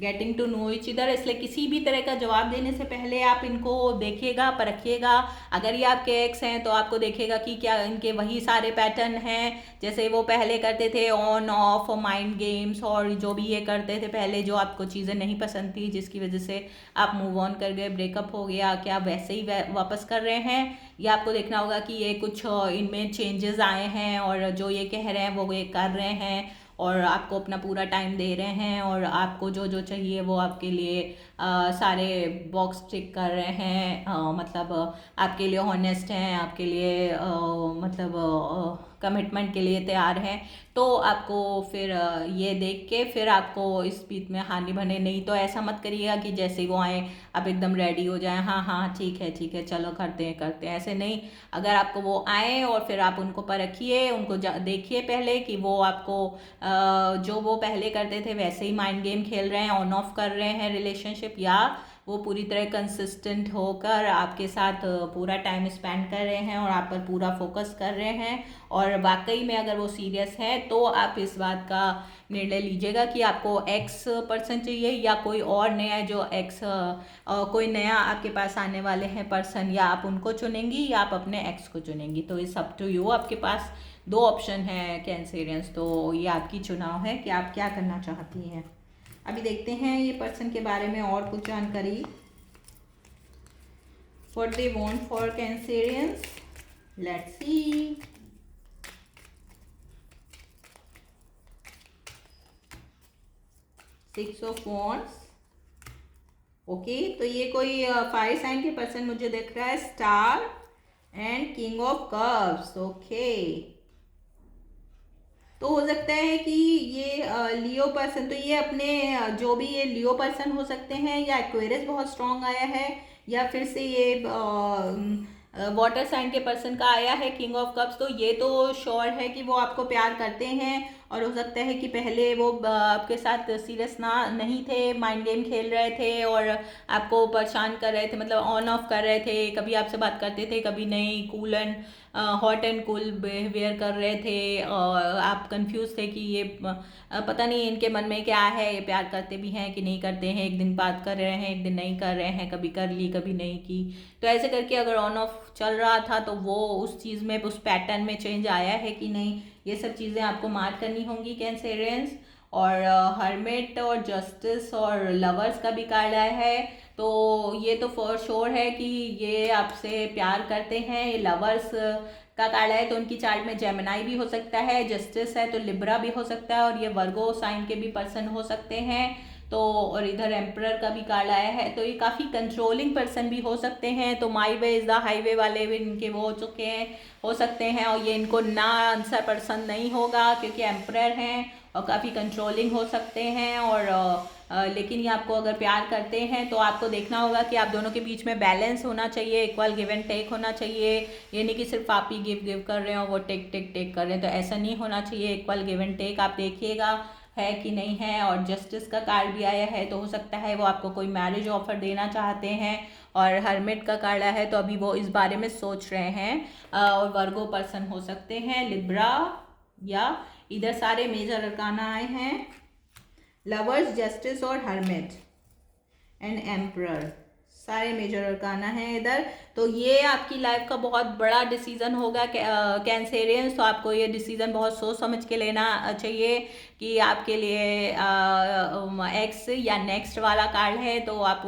getting to know each other, इसलिए किसी भी तरह का जवाब देने से पहले आप इनको देखिएगा, परखिएगा। अगर ये आपके एक्स हैं तो आपको देखिएगा कि क्या इनके वही सारे पैटर्न हैं जैसे वो पहले करते थे, ऑन ऑफ माइंड गेम्स और जो भी ये करते थे पहले, जो आपको चीज़ें नहीं पसंद थी जिसकी वजह से आप मूव ऑन कर गए, ब्रेकअप हो गया, क्या वैसे ही वापस कर रहे हैं, या आपको देखना होगा कि ये कुछ इनमें चेंजेस आए हैं और जो ये कह रहे हैं वो ये कर रहे हैं और आपको अपना पूरा टाइम दे रहे हैं और आपको जो जो चाहिए वो आपके लिए सारे बॉक्स टिक कर रहे हैं, मतलब आपके लिए हॉनेस्ट हैं, आपके लिए मतलब कमिटमेंट के लिए तैयार हैं। तो आपको फिर ये देख के फिर आपको इस बीच में हानि बने, नहीं तो ऐसा मत करिएगा कि जैसे वो आए आप एकदम रेडी हो जाएं, हाँ हाँ ठीक है चलो करते हैं, ऐसे नहीं। अगर आपको वो आए और फिर आप उनको परखिए, उनको देखिए पहले कि वो आपको जो वो पहले करते थे वैसे ही माइंड गेम खेल रहे हैं, ऑन ऑफ कर रहे हैं रिलेशनशिप, या वो पूरी तरह कंसिस्टेंट होकर आपके साथ पूरा टाइम स्पेंड कर रहे हैं और आप पर पूरा फोकस कर रहे हैं। और वाकई में अगर वो सीरियस है तो आप इस बात का निर्णय लीजिएगा कि आपको एक्स पर्सन चाहिए या कोई और नया जो एक्स कोई नया आपके पास आने वाले हैं पर्सन, या आप उनको चुनेंगी या आप अपने एक्स को चुनेंगी। तो इट्स अप टू यू, आपके पास दो ऑप्शन है कैंसेरियंस, तो ये आपकी चुनाव है कि आप क्या करना चाहती हैं। अभी देखते हैं ये पर्सन के बारे में और कुछ जानकारी, what they want for Cancerians, let's see. Six of wands, okay, तो ये कोई फायर साइन के पर्सन मुझे दिख रहा है, star and king of cups, okay. तो हो सकता है कि ये लियो पर्सन, तो ये अपने जो भी ये लियो पर्सन हो सकते हैं, या एक्वेरियस बहुत स्ट्रांग आया है, या फिर से ये वाटर साइन के पर्सन का आया है किंग ऑफ कप्स। तो ये तो श्योर है कि वो आपको प्यार करते हैं और हो सकता है कि पहले वो आपके साथ सीरियस नहीं थे, माइंड गेम खेल रहे थे और आपको परेशान कर रहे थे, मतलब ऑन ऑफ कर रहे थे, कभी आपसे बात करते थे कभी नहीं, cool and hot and cool behaviour कर रहे थे। आप कंफ्यूज थे कि ये पता नहीं इनके मन में क्या है, ये प्यार करते भी हैं कि नहीं करते हैं, एक दिन बात कर रहे हैं एक दिन नहीं कर रहे हैं, कभी कर ली कभी नहीं की। तो ऐसे करके अगर ऑन ऑफ चल रहा था तो वो उस चीज़ में, उस पैटर्न में चेंज आया है कि नहीं, ये सब चीज़ें आपको मार्क करनी होंगी कैंसेरियंस। और हर्मिट और जस्टिस और लवर्स का भी कार्ड आया है, तो ये तो फॉर श्योर है कि ये आपसे प्यार करते हैं। ये लवर्स का कार्ड है तो उनकी चार्ट में जेमिनाई भी हो सकता है, जस्टिस है तो लिब्रा भी हो सकता है और ये वर्गो साइन के भी पर्सन हो सकते हैं। तो और इधर एम्परर का भी कार्ड आया है, तो ये काफ़ी कंट्रोलिंग पर्सन भी हो सकते हैं। तो माई वे इज़ द हाईवे वाले भी इनके वो हो चुके हैं, हो सकते हैं, और ये इनको ना आंसर पसंद नहीं होगा क्योंकि एम्परर हैं और काफ़ी कंट्रोलिंग हो सकते हैं। और लेकिन ये आपको अगर प्यार करते हैं तो आपको देखना होगा कि आप दोनों के बीच में बैलेंस होना चाहिए, इक्वल गिव एंड टेक होना चाहिए। ये नहीं कि सिर्फ आप ही गिव कर रहे हो वो टेक कर रहे हैं, तो ऐसा नहीं होना चाहिए, इक्वल गिव एंड टेक आप देखिएगा। है कि नहीं है। और जस्टिस का कार्ड भी आया है, तो हो सकता है वो आपको कोई मैरिज ऑफर देना चाहते हैं। और हर्मिट का कार्ड आया है, तो अभी वो इस बारे में सोच रहे हैं। और वर्गो पर्सन हो सकते हैं, लिब्रा, या इधर सारे मेजर अरकाना आए हैं, लवर्स, जस्टिस और हर्मिट एंड एम्परर, सारे मेजर अरकाना हैं इधर। तो ये आपकी लाइफ का बहुत बड़ा डिसीजन होगा कैंसेरियंस। तो आपको ये डिसीजन बहुत सोच समझ के लेना चाहिए कि आपके लिए एक्स या नेक्स्ट वाला कार्ड है, तो आप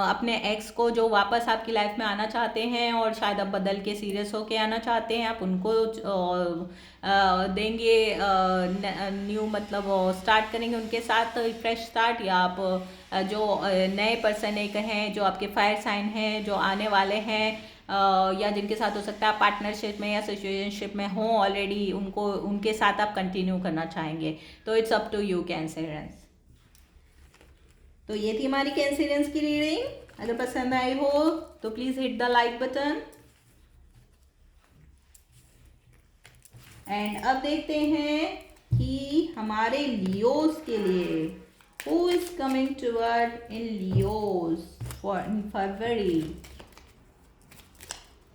अपने एक्स को जो वापस आपकी लाइफ में आना चाहते हैं और शायद आप बदल के सीरियस होके आना चाहते हैं, आप उनको देंगे न्यू, मतलब स्टार्ट करेंगे उनके साथ फ्रेश स्टार्ट। या आप जो नए पर्सन एक हैं जो आपके फायर साइन हैं जो आने वाले हैं, या जिनके साथ हो सकता है आप पार्टनरशिप में या सिचुएशनशिप में हो ऑलरेडी, उनके साथ आप कंटिन्यू करना चाहेंगे। तो it's up to you Cancerians. तो ये थी हमारी कैंसेरियंस की रीडिंग। अगर पसंद आई हो तो please hit the like button. And अब देखते हैं कि हमारे लियोस के लिए who is coming toward in Leos for in February,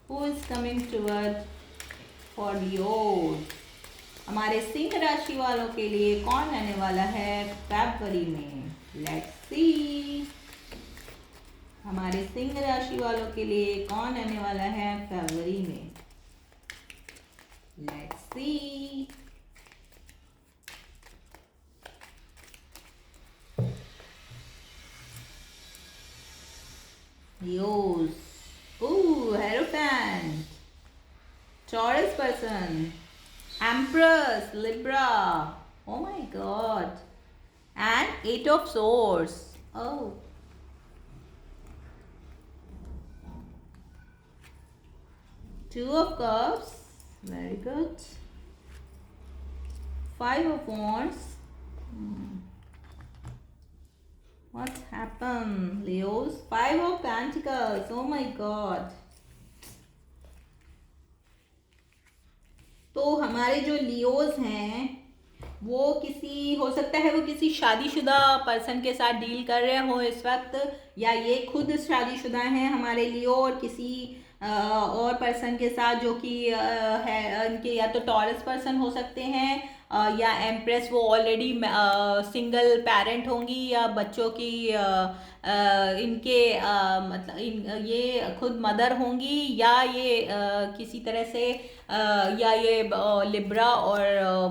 who is coming toward for Leos, हमारे सिंह राशि वालों के लिए कौन आने वाला है फरवरी में। लेट्स सी, हमारे सिंह राशि वालों के लिए कौन आने वाला है फरवरी में। Let's see, Leos. Ooh, Hierophant. Taurus person. Empress, Libra. Oh my God. And Eight of Swords. Oh. Two of Cups. Very good. Five of Wands. What happened, Leos? Five of Pentacles. Oh my God. तो हमारे जो Leos हैं वो हो सकता है वो किसी शादीशुदा पर्सन के साथ डील कर रहे हो इस वक्त, या ये खुद शादीशुदा हैं हमारे लियो, और किसी और पर्सन के साथ जो कि है इनके या तो टॉरस पर्सन हो सकते हैं, या एम्प्रेस वो ऑलरेडी सिंगल पेरेंट होंगी, या बच्चों की इनके मतलब ये खुद मदर होंगी, या ये किसी तरह से या ये लिब्रा और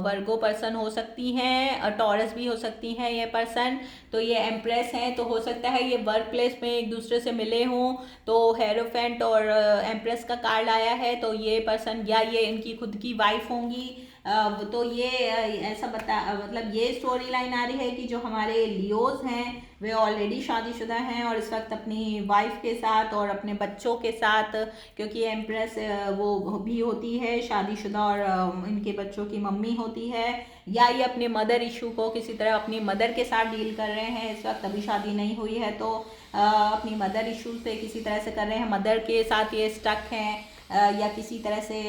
वर्गो पर्सन हो सकती हैं, टॉरस भी हो सकती हैं ये पर्सन। तो ये एम्प्रेस हैं, तो हो सकता है ये वर्क प्लेस में एक दूसरे से मिले हों। तो हेरोफेंट और एम्प्रेस का कार्ड आया है, तो ये पर्सन या ये इनकी खुद की वाइफ होंगी। तो ये ऐसा मतलब ये स्टोरी लाइन आ रही है कि जो हमारे लियोज हैं वे ऑलरेडी शादीशुदा हैं और इस वक्त अपनी वाइफ के साथ और अपने बच्चों के साथ, क्योंकि एम्प्रेस वो भी होती है शादीशुदा और इनके बच्चों की मम्मी होती है, या ये अपने मदर इशू को किसी तरह अपनी मदर के साथ डील कर रहे हैं इस वक्त, अभी शादी नहीं हुई है तो अपनी मदर इशू से किसी तरह से कर रहे हैं, मदर के साथ ये स्टक हैं, या किसी तरह से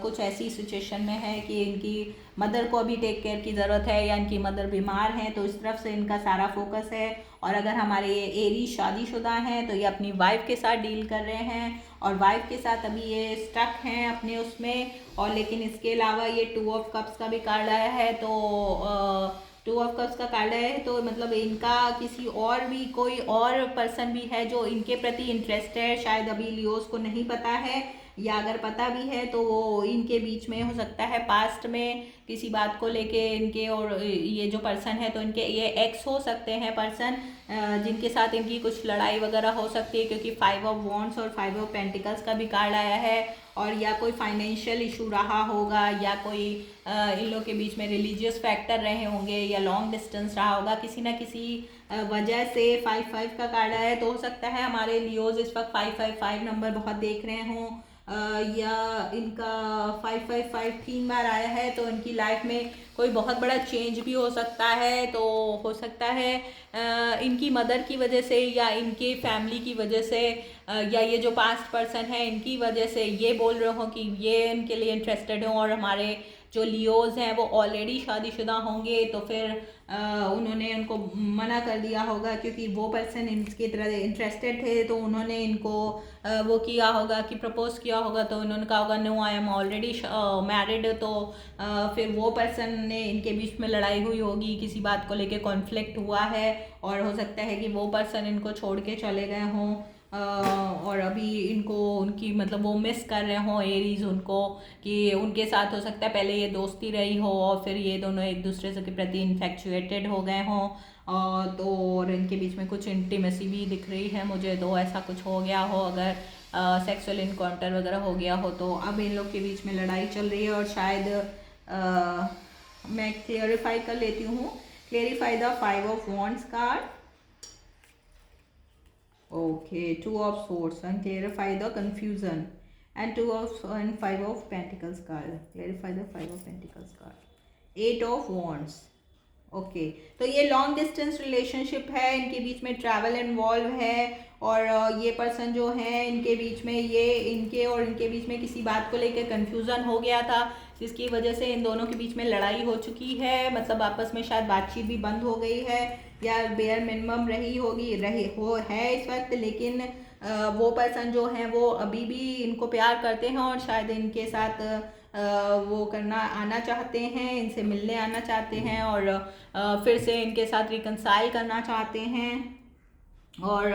कुछ ऐसी सिचुएशन में है कि इनकी मदर को अभी टेक केयर की ज़रूरत है, या इनकी मदर बीमार हैं, तो इस तरफ से इनका सारा फोकस है। और अगर हमारे ये एरीज शादीशुदा हैं तो ये अपनी वाइफ के साथ डील कर रहे हैं, और वाइफ के साथ अभी ये स्टक हैं अपने उसमें। और लेकिन इसके अलावा ये 2 ऑफ कप्स का भी कार्ड आया है, तो 2 ऑफ कप्स का कार्ड है, तो मतलब इनका किसी और भी कोई और पर्सन भी है जो इनके प्रति इंटरेस्ट है, शायद अभी लियोस को नहीं पता है, या अगर पता भी है तो वो इनके बीच में हो सकता है पास्ट में किसी बात को लेके इनके और ये जो पर्सन है तो इनके ये एक्स हो सकते हैं पर्सन, जिनके साथ इनकी कुछ लड़ाई वगैरह हो सकती है, क्योंकि 5 ऑफ वॉन्ड्स और 5 ऑफ पेंटिकल्स का भी कार्ड आया है। और या कोई फाइनेंशियल इशू रहा होगा, या कोई इन लोग के बीच में रिलीजियस फैक्टर रहे होंगे, या लॉन्ग डिस्टेंस रहा होगा, किसी ना किसी वजह से 5-5 का कार्ड आया है। तो हो सकता है हमारे लियोज इस वक्त 555 नंबर बहुत देख रहे हों, या इनका 555 3 बार आया है, तो इनकी लाइफ में कोई बहुत बड़ा चेंज भी हो सकता है। तो हो सकता है इनकी मदर की वजह से, या इनके फैमिली की वजह से, या ये जो पास्ट पर्सन है इनकी वजह से ये बोल रहे हो कि ये इनके लिए इंटरेस्टेड हो, और हमारे जो लियोज हैं वो ऑलरेडी शादीशुदा होंगे तो फिर उन्होंने उनको मना कर दिया होगा, क्योंकि वो पर्सन इनकी तरह इंटरेस्टेड थे तो उन्होंने इनको वो किया होगा कि प्रपोज किया होगा, तो उन्होंने कहा होगा no I am already married. तो फिर वो पर्सन ने इनके बीच में लड़ाई हुई होगी, किसी बात को लेके कॉन्फ्लिक्ट हुआ है, और हो सकता है कि वो पर्सन इनको छोड़ के चले गए हों और अभी इनको उनकी मतलब वो मिस कर रहे हों एरीज उनको, कि उनके साथ हो सकता है पहले ये दोस्ती रही हो और फिर ये दोनों एक दूसरे से के प्रति इन्फेक्चुएटेड हो गए हों, तो और इनके बीच में कुछ इंटीमेसी भी दिख रही है मुझे, तो ऐसा कुछ हो गया हो, अगर सेक्सुअल इनकाउंटर वगैरह हो गया हो, तो अब इन लोग के बीच में लड़ाई चल रही है। और शायद मैं क्लियरिफाई कर लेती हूँ, clarify the 5 of Wands card. Okay, 2 of Swords and clarify the confusion, and 2 of and 5 of Pentacles card. Clarify the 5 of Pentacles card. 8 of Wands. Okay तो ये लॉन्ग डिस्टेंस रिलेशनशिप है, इनके बीच में ट्रैवल इन्वॉल्व है, और ये person जो है इनके बीच में ये इनके और इनके बीच में किसी बात को लेकर कंफ्यूजन हो गया था, जिसकी वजह से इन दोनों के बीच में लड़ाई हो चुकी है, मतलब आपस में शायद बातचीत भी बंद हो गई है या बेयर मिनिमम रही होगी रही हो है इस वक्त, लेकिन वो पर्सन जो है वो अभी भी इनको प्यार करते हैं और शायद इनके साथ वो करना आना चाहते हैं, इनसे मिलने आना चाहते हैं, और फिर से इनके साथ रिकनसाइल करना चाहते हैं। और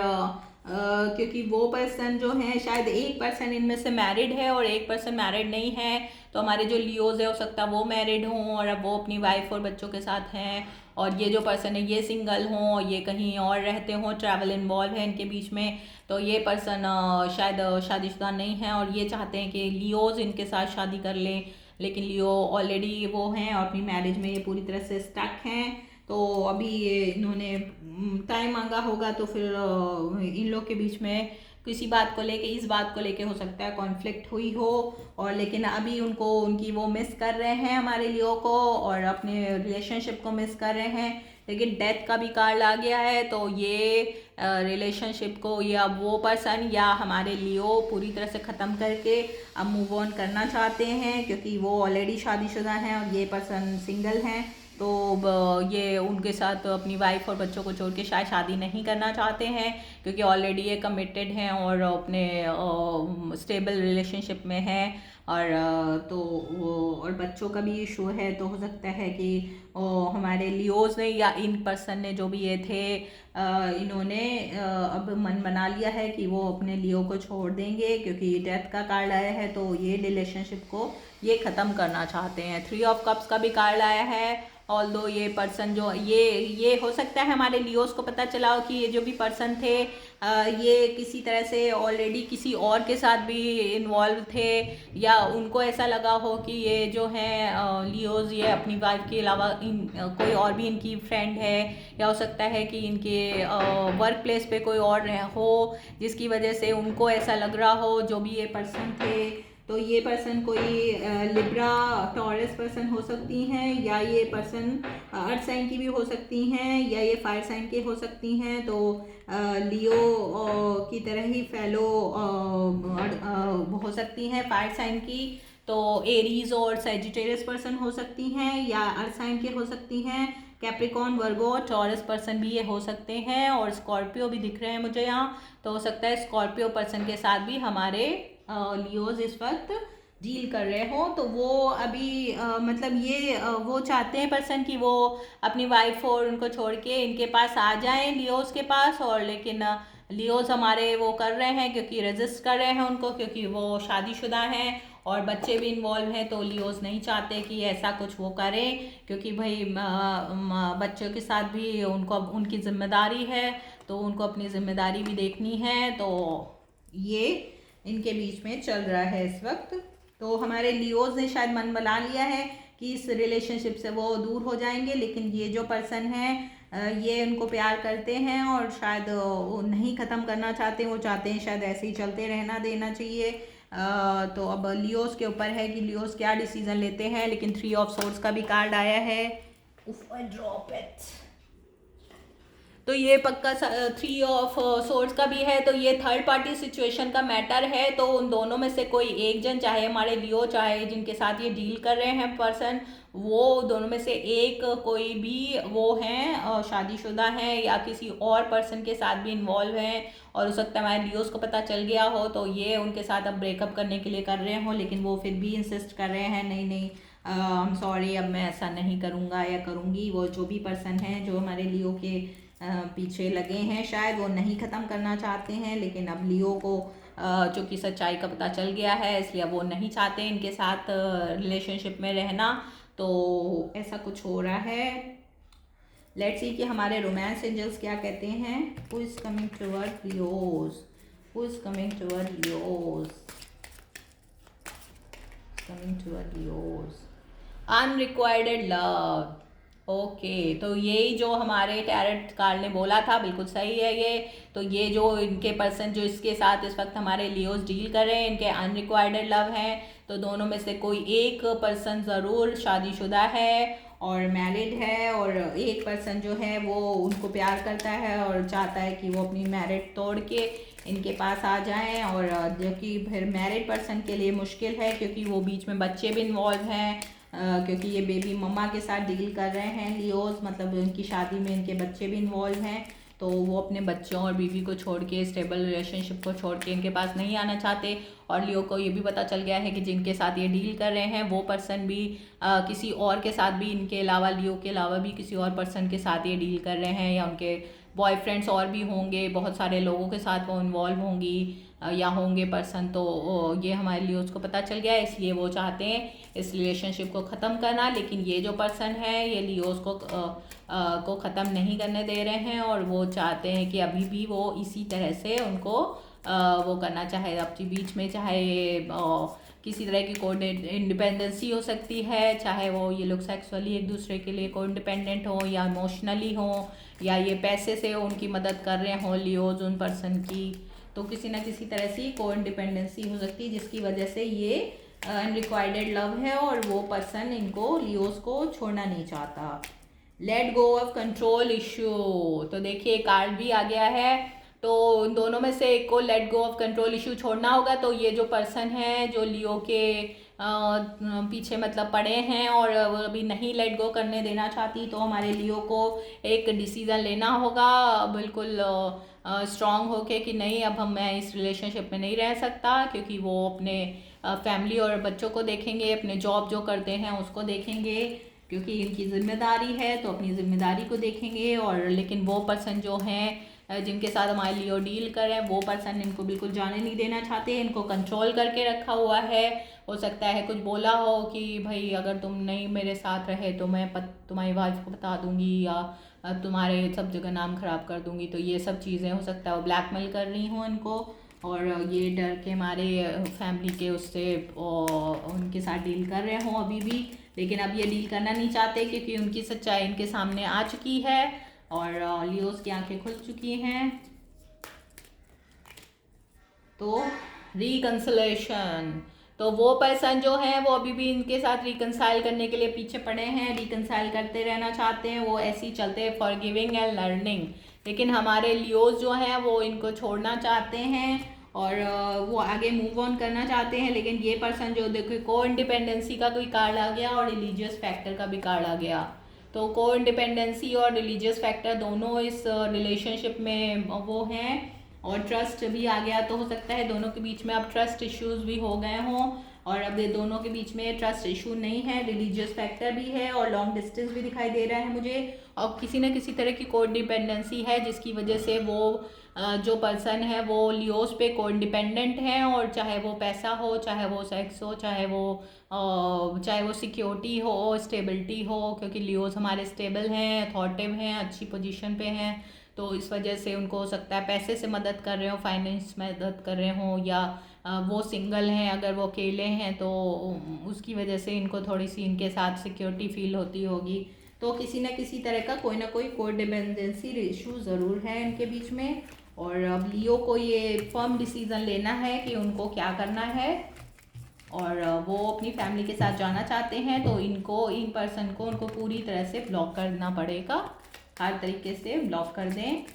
क्योंकि वो पर्सन जो है शायद एक पर्सन इनमें से मैरिड है और एक पर्सन मैरिड नहीं है, तो हमारे जो लियोज है हो सकता है वो मैरिड हों और अब वो अपनी वाइफ और बच्चों के साथ हैं, और ये जो पर्सन है ये सिंगल हों, ये कहीं और रहते हों, ट्रैवल इन्वॉल्व है इनके बीच में, तो ये पर्सन शायद शादीशुदा नहीं है और ये चाहते हैं कि लियोज इनके साथ शादी कर लें, लेकिन लियो ऑलरेडी वो हैं और अपनी मैरिज में ये पूरी तरह से स्टक हैं। तो अभी ये इन्होंने टाइम मांगा होगा, तो फिर इन लोग के बीच में किसी बात को लेके इस बात को लेके हो सकता है कॉन्फ्लिक्ट हुई हो, और लेकिन अभी उनको उनकी वो मिस कर रहे हैं हमारे लियो को और अपने रिलेशनशिप को मिस कर रहे हैं, लेकिन डेथ का भी कार्ड आ गया है, तो ये रिलेशनशिप को या वो पर्सन या हमारे लियो पूरी तरह से ख़त्म करके अब मूव ऑन करना चाहते हैं, क्योंकि वो ऑलरेडी शादीशुदा हैं और ये पर्सन सिंगल हैं, तो ये उनके साथ अपनी वाइफ और बच्चों को छोड़ के शायद शादी नहीं करना चाहते हैं, क्योंकि ऑलरेडी ये कमिटेड हैं और अपने स्टेबल रिलेशनशिप में हैं, और तो और बच्चों का भी इशू है, तो हो सकता है कि हमारे लियोज ने या इन पर्सन ने जो भी ये थे इन्होंने अब मन बना लिया है कि वो अपने लियो को छोड़ देंगे, क्योंकि डेथ का कार्ड आया है, तो ये रिलेशनशिप को ये ख़त्म करना चाहते हैं। 3 of Cups का भी कार्ड आया है, ऑल्दो ये पर्सन जो ये हो सकता है हमारे लियोस को पता चला हो कि ये जो भी पर्सन थे ये किसी तरह से ऑलरेडी किसी और के साथ भी इन्वॉल्व थे, या उनको ऐसा लगा हो कि ये जो हैं लियोज ये अपनी वाइफ के अलावा कोई और भी इनकी फ्रेंड है, या हो सकता है कि इनके वर्क प्लेस पे कोई और हो जिसकी वजह से उनको ऐसा लग रहा हो जो भी ये पर्सन थे, तो ये पर्सन कोई लिब्रा टॉरस पर्सन हो सकती हैं, या ये पर्सन अर्थ साइन की भी हो सकती हैं, या ये फायर साइन के हो सकती हैं, तो लियो की तरह ही फेलो हो सकती हैं फायर साइन की, तो एरीज और सेजिटेरियस पर्सन हो सकती हैं, या अर्थ साइन के हो सकती हैं, कैप्रिकॉन वर्गो टॉरस पर्सन भी ये हो सकते हैं, और स्कॉर्पियो भी दिख रहे हैं मुझे यहाँ, तो हो सकता है स्कॉर्पियो पर्सन के साथ भी हमारे लियोज इस वक्त डील कर रहे हो, तो वो अभी मतलब ये वो चाहते हैं पर्सन कि वो अपनी वाइफ और उनको छोड़ के इनके पास आ जाएं लियोज के पास, और लेकिन लियोज हमारे वो कर रहे हैं क्योंकि रेजिस्ट कर रहे हैं उनको, क्योंकि वो शादीशुदा हैं और बच्चे भी इन्वॉल्व हैं, तो लियोज नहीं चाहते कि ऐसा कुछ वो करें, क्योंकि भाई बच्चों के साथ भी उनको उनकी जिम्मेदारी है, तो उनको अपनी जिम्मेदारी भी देखनी है, तो ये इनके बीच में चल रहा है इस वक्त। तो हमारे लियोज ने शायद मन बना लिया है कि इस रिलेशनशिप से वो दूर हो जाएंगे, लेकिन ये जो पर्सन है ये उनको प्यार करते हैं और शायद वो नहीं ख़त्म करना चाहते, वो चाहते हैं शायद ऐसे ही चलते रहना देना चाहिए। तो अब लियोज के ऊपर है कि लियोज क्या डिसीजन लेते हैं, लेकिन 3 of Swords का भी कार्ड आया है। Drop it. तो ये पक्का 3 ऑफ सोर्स का भी है, तो ये थर्ड पार्टी सिचुएशन का मैटर है। तो उन दोनों में से कोई एक जन, चाहे हमारे लियो, चाहे जिनके साथ ये डील कर रहे हैं पर्सन, वो दोनों में से एक कोई भी वो हैं शादीशुदा हैं या किसी और पर्सन के साथ भी इन्वॉल्व हैं, और हो सकता है हमारे लियोस को पता चल गया हो तो ये उनके साथ अब ब्रेकअप करने के लिए कर रहे हो, लेकिन वो फिर भी इंसिस्ट कर रहे हैं नहीं नहीं आई एम सॉरी, अब मैं ऐसा नहीं करूँगा या करूँगी। वो जो भी पर्सन है जो हमारे लियो के पीछे लगे हैं, शायद वो नहीं ख़त्म करना चाहते हैं, लेकिन अब लियो को चूँकि सच्चाई का पता चल गया है, इसलिए वो नहीं चाहते इनके साथ रिलेशनशिप में रहना। तो ऐसा कुछ हो रहा है। लेट्स सी कि हमारे रोमांस एंजल्स क्या कहते हैं। Who is coming toward leos, who is coming toward leos, coming toward leos, unrequired love. Okay, तो यही जो हमारे टैरेट कार्ड ने बोला था बिल्कुल सही है ये। तो ये जो इनके पर्सन जो इसके साथ इस वक्त हमारे लियोस डील कर रहे हैं, इनके अनरिक्वायर्ड लव हैं। तो दोनों में से कोई एक पर्सन ज़रूर शादीशुदा है और मैरिड है, और एक पर्सन जो है वो उनको प्यार करता है और चाहता है कि वो अपनी मैरिड तोड़ के इनके पास आ जाएं, और जो कि फिर मैरिड पर्सन के लिए मुश्किल है क्योंकि वो बीच में बच्चे भी इन्वॉल्व हैं, क्योंकि ये बेबी मम्मा के साथ डील कर रहे हैं लियोस, मतलब उनकी शादी में इनके बच्चे भी इन्वॉल्व हैं। तो वो अपने बच्चों और बीवी को छोड़ के, स्टेबल रिलेशनशिप को छोड़ के इनके पास नहीं आना चाहते। और लियो को ये भी पता चल गया है कि जिनके साथ ये डील कर रहे हैं वो पर्सन भी किसी और के साथ भी, इनके अलावा लियो के अलावा भी किसी और पर्सन के साथ ये डील कर रहे हैं, या उनके बॉयफ्रेंड्स और भी होंगे, बहुत सारे लोगों के साथ वो इन्वॉल्व होंगी या होंगे पर्सन। तो ये हमारे लिए उसको पता चल गया है, इसलिए वो चाहते हैं इस रिलेशनशिप को ख़त्म करना। लेकिन ये जो पर्सन है ये लियोस को ख़त्म नहीं करने दे रहे हैं, और वो चाहते हैं कि अभी भी वो इसी तरह से उनको वो करना चाहे अपने बीच में, चाहे किसी तरह की को इंडिपेंडेंसी हो सकती है, चाहे वो ये लोग सेक्सुअली एक दूसरे के लिए को इंडिपेंडेंट हो या इमोशनली हो, या ये पैसे से उनकी मदद कर रहे हों लियोज उन पर्सन की। तो किसी ना किसी तरह से को इंडिपेंडेंसी हो सकती है जिसकी वजह से ये अनरिक्वायर्ड लव है, और वो पर्सन इनको लियोस को छोड़ना नहीं चाहता। Let go of control issue, तो देखिए कार्ड भी आ गया है। तो इन दोनों में से एक को let go of control issue छोड़ना होगा। तो ये जो पर्सन है जो लियो के पीछे मतलब पड़े हैं और वो अभी नहीं लेट गो करने देना चाहती, तो हमारे लियो को एक डिसीज़न लेना होगा बिल्कुल स्ट्रांग होके कि नहीं, अब मैं इस रिलेशनशिप में नहीं रह सकता, क्योंकि वो अपने फैमिली और बच्चों को देखेंगे, अपने जॉब जो करते हैं उसको देखेंगे, क्योंकि इनकी जिम्मेदारी है तो अपनी जिम्मेदारी को देखेंगे। और लेकिन वो पर्सन जो हैं जिनके साथ हमारे लियो डील कर रहे हैं, वो पर्सन इनको बिल्कुल जाने नहीं देना चाहते, इनको कंट्रोल करके रखा हुआ है। हो सकता है कुछ बोला हो कि भाई अगर तुम नहीं मेरे साथ रहे तो मैं तुम्हारी वाइफ को बता दूंगी, या तुम्हारे सब जगह नाम खराब कर दूंगी। तो ये सब चीज़ें हो सकता है वो ब्लैकमेल कर रही हों इनको, और ये डर के हमारे फैमिली के उससे उनके साथ डील कर रहे हों अभी भी। लेकिन अब ये डील करना नहीं चाहते क्योंकि उनकी सच्चाई इनके सामने आ चुकी है और लियोस की आंखें खुल चुकी हैं। तो रिकंसिलेशन, तो वो पर्सन जो है वो अभी भी इनके साथ रिकंसाइल करने के लिए पीछे पड़े हैं, रिकंसाइल करते रहना चाहते हैं, वो ऐसे ही चलते हैं फॉरगिविंग एंड लर्निंग। लेकिन हमारे लियोस जो हैं वो इनको छोड़ना चाहते हैं और वो आगे मूव ऑन करना चाहते हैं। लेकिन ये पर्सन जो देखो को इंडिपेंडेंसी का कोई कार्ड आ गया और रिलीजियस फैक्टर का भी कार्ड आ गया। तो को इंडिपेंडेंसी और रिलीजियस फैक्टर दोनों इस रिलेशनशिप में वो हैं, और ट्रस्ट भी आ गया। तो हो सकता है दोनों के बीच में अब ट्रस्ट इश्यूज भी हो गए हों, और अब ये दोनों के बीच में ट्रस्ट इशू नहीं है, रिलीजियस फैक्टर भी है और लॉन्ग डिस्टेंस भी दिखाई दे रहा है मुझे, और किसी न किसी तरह की को डिपेंडेंसी है जिसकी वजह से वो जो पर्सन है वो लियोस पे को इंडिपेंडेंट है। और चाहे वो पैसा हो, चाहे वो सेक्स हो, चाहे वो सिक्योरिटी हो, स्टेबिलिटी हो, क्योंकि लियोस हमारे स्टेबल हैं, अथॉरिटिव हैं, अच्छी पोजीशन पे हैं। तो इस वजह से उनको हो सकता है पैसे से मदद कर रहे हो, फाइनेंस में मदद कर रहे हों, या वो सिंगल हैं, अगर वो अकेले हैं तो उसकी वजह से इनको थोड़ी सी इनके साथ सिक्योरिटी फील होती होगी। तो किसी न किसी तरह का कोई ना कोई कोडिपेंडेंसी इशू ज़रूर है इनके बीच में। और अब लियो को ये फर्म डिसीज़न लेना है कि उनको क्या करना है, और वो अपनी फैमिली के साथ जाना चाहते हैं। तो इनको इन पर्सन को उनको पूरी तरह से ब्लॉक करना पड़ेगा। हर तरीके से ब्लॉक कर दें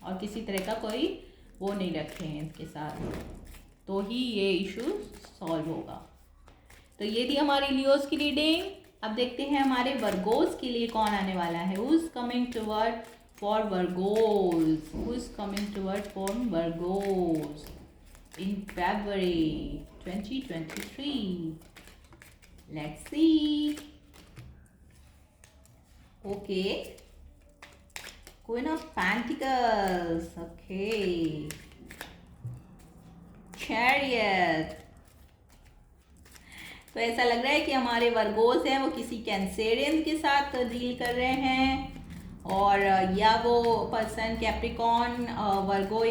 और किसी तरह का कोई वो नहीं रखें इनके साथ, तो ही ये इशू सॉल्व होगा। तो ये थी हमारी लियोस की रीडिंग। अब देखते हैं हमारे वर्गोस के लिए कौन आने वाला है। Who is coming toward for Virgo's, who is coming toward for Virgo's in February 2023? Let's see. Okay, Queen of Pentacles. Okay, Chariot. तो ऐसा लग रहा है कि हमारे वर्गोस हैं वो किसी कैंसेरियन के साथ डील कर रहे हैं, और या वो पर्सन कैप्रिकॉन, वर्गो